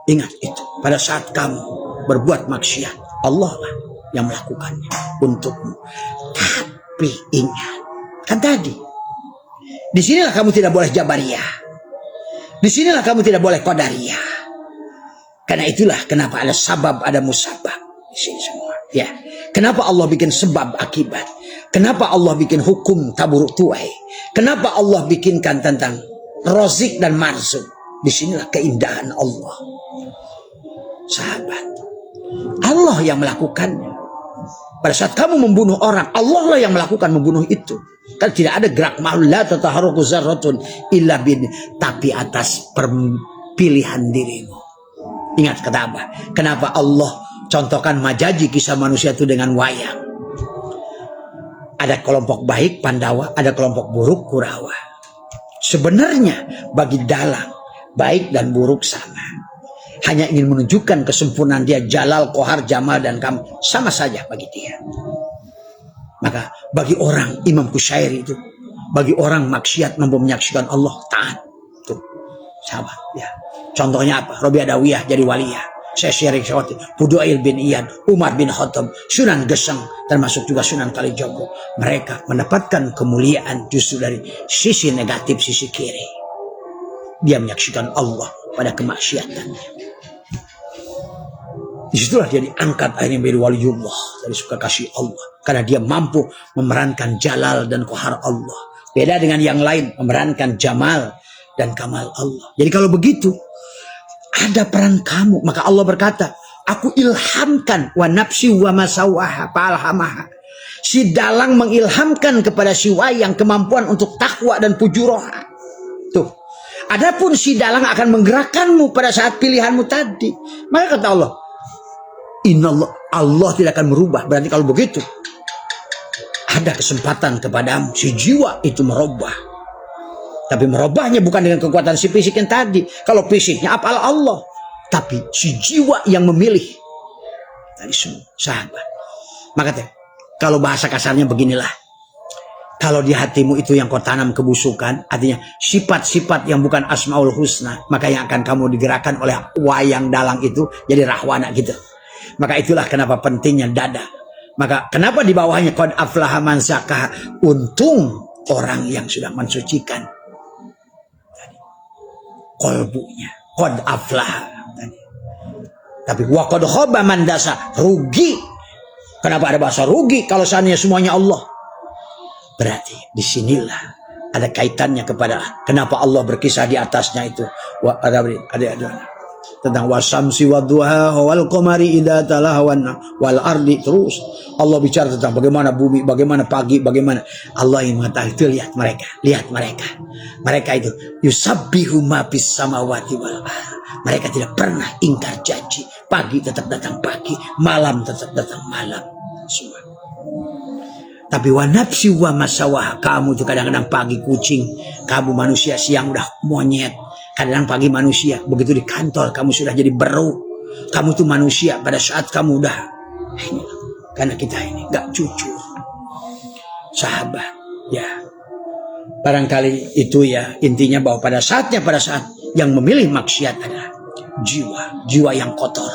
Speaker 1: Ingat itu. Pada saat kamu berbuat maksiat, Allah lah yang melakukannya untukmu. Tapi ingat, kan tadi, disinilah kamu tidak boleh jabariyah, disinilah kamu tidak boleh qadariyah. Karena itulah kenapa ada sabab, ada musabab di sini semua. Ya, kenapa Allah bikin sebab akibat? Kenapa Allah bikin hukum taburuk tuai? Kenapa Allah bikinkan tentang rozik dan marzuk? Disinilah keindahan Allah, sahabat. Allah yang melakukannya. Pada saat kamu membunuh orang, Allah lah yang melakukan membunuh itu. Kan tidak ada gerak makhluk, la tataharuku zarratun illa bin, tapi atas pilihan dirimu. Ingat kata Abah, kenapa Allah contohkan majaji kisah manusia itu dengan wayang? Ada kelompok baik Pandawa, ada kelompok buruk Kurawa. Sebenarnya bagi dalang baik dan buruk sama. Hanya ingin menunjukkan kesempurnaan dia, Jalal, Kohar, Jamal, dan Kamal. Sama saja bagi dia. Maka bagi orang Imam Kusyairi itu, bagi orang maksiat mampu menyaksikan Allah, taat. Tuh, sahabat ya. Contohnya apa? Robi Adawiyah jadi waliyah. Saya Syerik Syawati, Fudu'ail bin Iyad, Umar bin Khattab, Sunan Geseng, termasuk juga Sunan Kalijogo. Mereka mendapatkan kemuliaan justru dari sisi negatif, sisi kiri. Dia menyaksikan Allah pada kemaksiatannya. Disitulah dia diangkat akhirnya menjadi waliullah dari suka kasih Allah, karena dia mampu memerankan Jalal dan Kohar Allah. Beda dengan yang lain memerankan Jamal dan Kamal Allah. Jadi kalau begitu ada peran kamu, maka Allah berkata, aku ilhamkan wa nafsi wa masawaha palhamaha. Si dalang mengilhamkan kepada si wayang kemampuan untuk takwa dan pujuroha. Tuh. Adapun si dalang akan menggerakkanmu pada saat pilihanmu tadi. Maka kata Allah, Inallah, Allah tidak akan merubah. Berarti kalau begitu, ada kesempatan kepadamu si jiwa itu merubah. Tapi merubahnya bukan dengan kekuatan si fisik yang tadi. Kalau fisiknya apalah Allah, tapi si jiwa yang memilih. Tadi semua sahabat. Maka kalau bahasa kasarnya beginilah. Kalau di hatimu itu yang kau tanam kebusukan, artinya sifat-sifat yang bukan asmaul husna, maka yang akan kamu digerakkan oleh wayang dalang itu jadi rahwana gitu. Maka itulah kenapa pentingnya dada. Maka kenapa di bawahnya qad aflaha man zakah, untung orang yang sudah mensucikan kolbunya, qad aflaha tadi. Tapi wa qad khaba man dasa, rugi. Kenapa ada bahasa rugi kalau seandainya semuanya Allah? Berarti disinilah ada kaitannya kepada kenapa Allah berkisah di atasnya itu. Ada tentang wasamsi wadduha wal qamari idza talaha wal ardi, terus Allah bicara tentang bagaimana bumi, bagaimana pagi, bagaimana Allah yang mengatakan itu. Lihat mereka itu yusabbihu ma fis samawati wal ardh. Mereka tidak pernah ingkar janji. Pagi tetap datang pagi, malam tetap datang malam. Semua. Tapi wa nafsi wa masawah, kamu itu kadang-kadang pagi kucing, kamu manusia siang udah monyet. Kadang pagi manusia, begitu di kantor kamu sudah jadi beru. Kamu tuh manusia pada saat kamu udah ini, karena kita ini gak jujur. Sahabat, ya. Barangkali itu ya intinya bahwa pada saat yang memilih maksiat adalah jiwa yang kotor,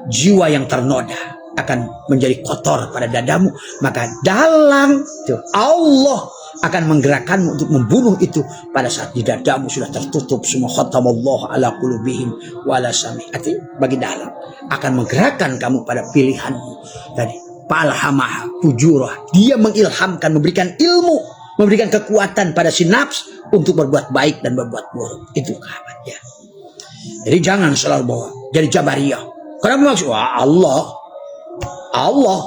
Speaker 1: jiwa yang ternoda akan menjadi kotor pada dadamu. Maka dalam itu Allah akan menggerakkanmu untuk membunuh itu pada saat di dadamu sudah tertutup semua. Khatamallahu ala qulubihim wa ala sam'ihim. Bagi dalam akan menggerakkan kamu pada pilihanmu tadi. Falhamaha fujurah, dia mengilhamkan, memberikan ilmu, memberikan kekuatan pada si nafs untuk berbuat baik dan berbuat buruk. Itu kabarnya. Jadi jangan selalu bawa jadi jabariyah. Karena maksud Allah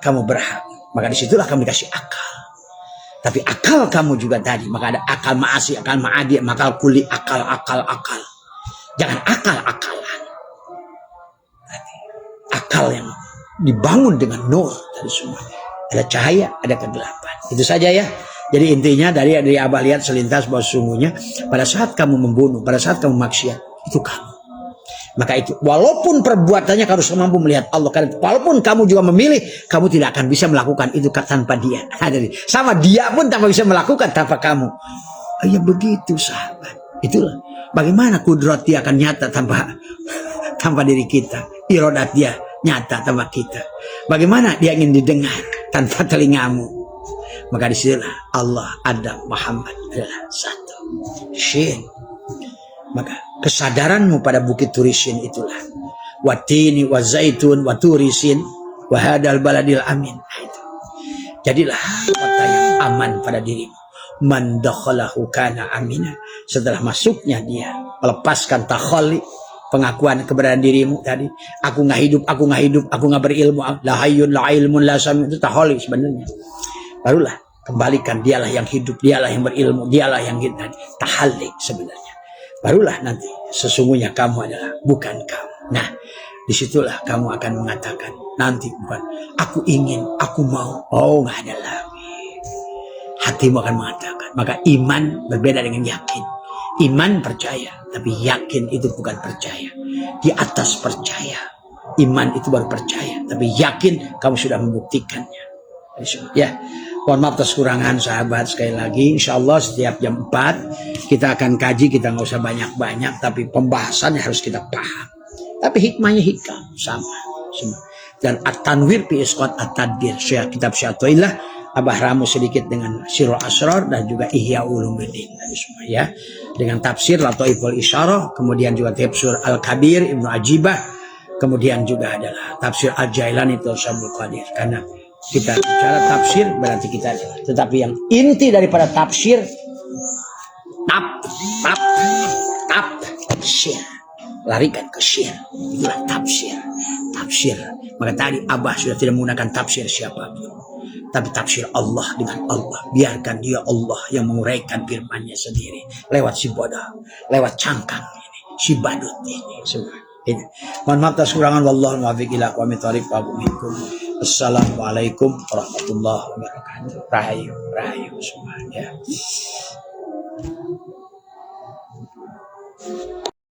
Speaker 1: kamu berhak. Maka disitulah kamu dikasih akal. Tapi akal kamu juga tadi, maka ada akal ma'asi, akal ma'adi, akal kuli, akal. Jangan akal-akalan. Akal yang dibangun dengan nur dari semua. Ada cahaya, ada kegelapan. Itu saja ya. Jadi intinya dari Abah lihat selintas bahwa sungguhnya pada saat kamu membunuh, pada saat kamu maksiat, itu kamu. Maka itu walaupun perbuatannya kamu harus mampu melihat Allah. Karena walaupun kamu juga memilih, kamu tidak akan bisa melakukan itu tanpa dia. Jadi sama dia pun tanpa bisa melakukan tanpa kamu. Ya begitu sahabat. Itulah bagaimana kudrat dia akan nyata tanpa diri kita. Irodat dia nyata tanpa kita. Bagaimana dia ingin didengar tanpa telingamu. Maka disinilah Allah, Adam, Muhammad adalah satu. Shin. Maka kesadaranmu pada bukit Turisin itulah. Watini wa zaitun wa turisin wa hadal baladil amin. Itu. Jadilah kota yang aman pada dirimu. Man dakhalahu kana amina. Setelah masuknya dia melepaskan takhalli, pengakuan keberadaan dirimu tadi. Aku nggak hidup, aku nggak berilmu. La hayyun la ilmun la sami, itu takhalli sebenarnya. Barulah kembalikan dialah yang hidup, dialah yang berilmu, dialah yang tadi. Tahalli sebenarnya. Barulah nanti sesungguhnya kamu adalah bukan kamu. Nah, disitulah kamu akan mengatakan nanti bukan aku ingin, aku mau. Oh, nggak ada lagi. Hatimu akan mengatakan. Maka iman berbeda dengan yakin. Iman percaya, tapi yakin itu bukan percaya. Di atas percaya. Iman itu baru percaya, tapi yakin kamu sudah membuktikannya. Ya. Mohon maaf atas kurangan sahabat, sekali lagi insya Allah setiap jam 4 kita akan kaji, kita nggak usah banyak-banyak, tapi pembahasannya harus kita paham. Tapi hikmahnya hikam sama semua. Dan at-tanwir fi isqat at-tadbir, kitab Syatoilah, Abah ramu sedikit dengan Sirul Asrar dan juga Ihya Ulumuddin semua ya. Dengan tafsir Lataiful Isyarah, kemudian juga tafsir Al-Kabir Ibnu Ajibah, kemudian juga adalah tafsir Al-Jailani Tauhidul Qadir. Karena kita bicara tafsir berarti kita, tetapi yang inti daripada tafsir tafsir, larikan ke syir, itulah tafsir. Maka tadi Abah sudah tidak menggunakan tafsir siapapun, tapi tafsir Allah dengan Allah. Biarkan dia Allah yang menguraikan firman-Nya sendiri lewat si bodoh, lewat cangkang ini, si badut ini semua. Mohon maaf atas kekurangan, wallahu muwaffiq ila aqwamit thoriq wa minkum. Assalamualaikum warahmatullahi wabarakatuh. Rahayu semua ya.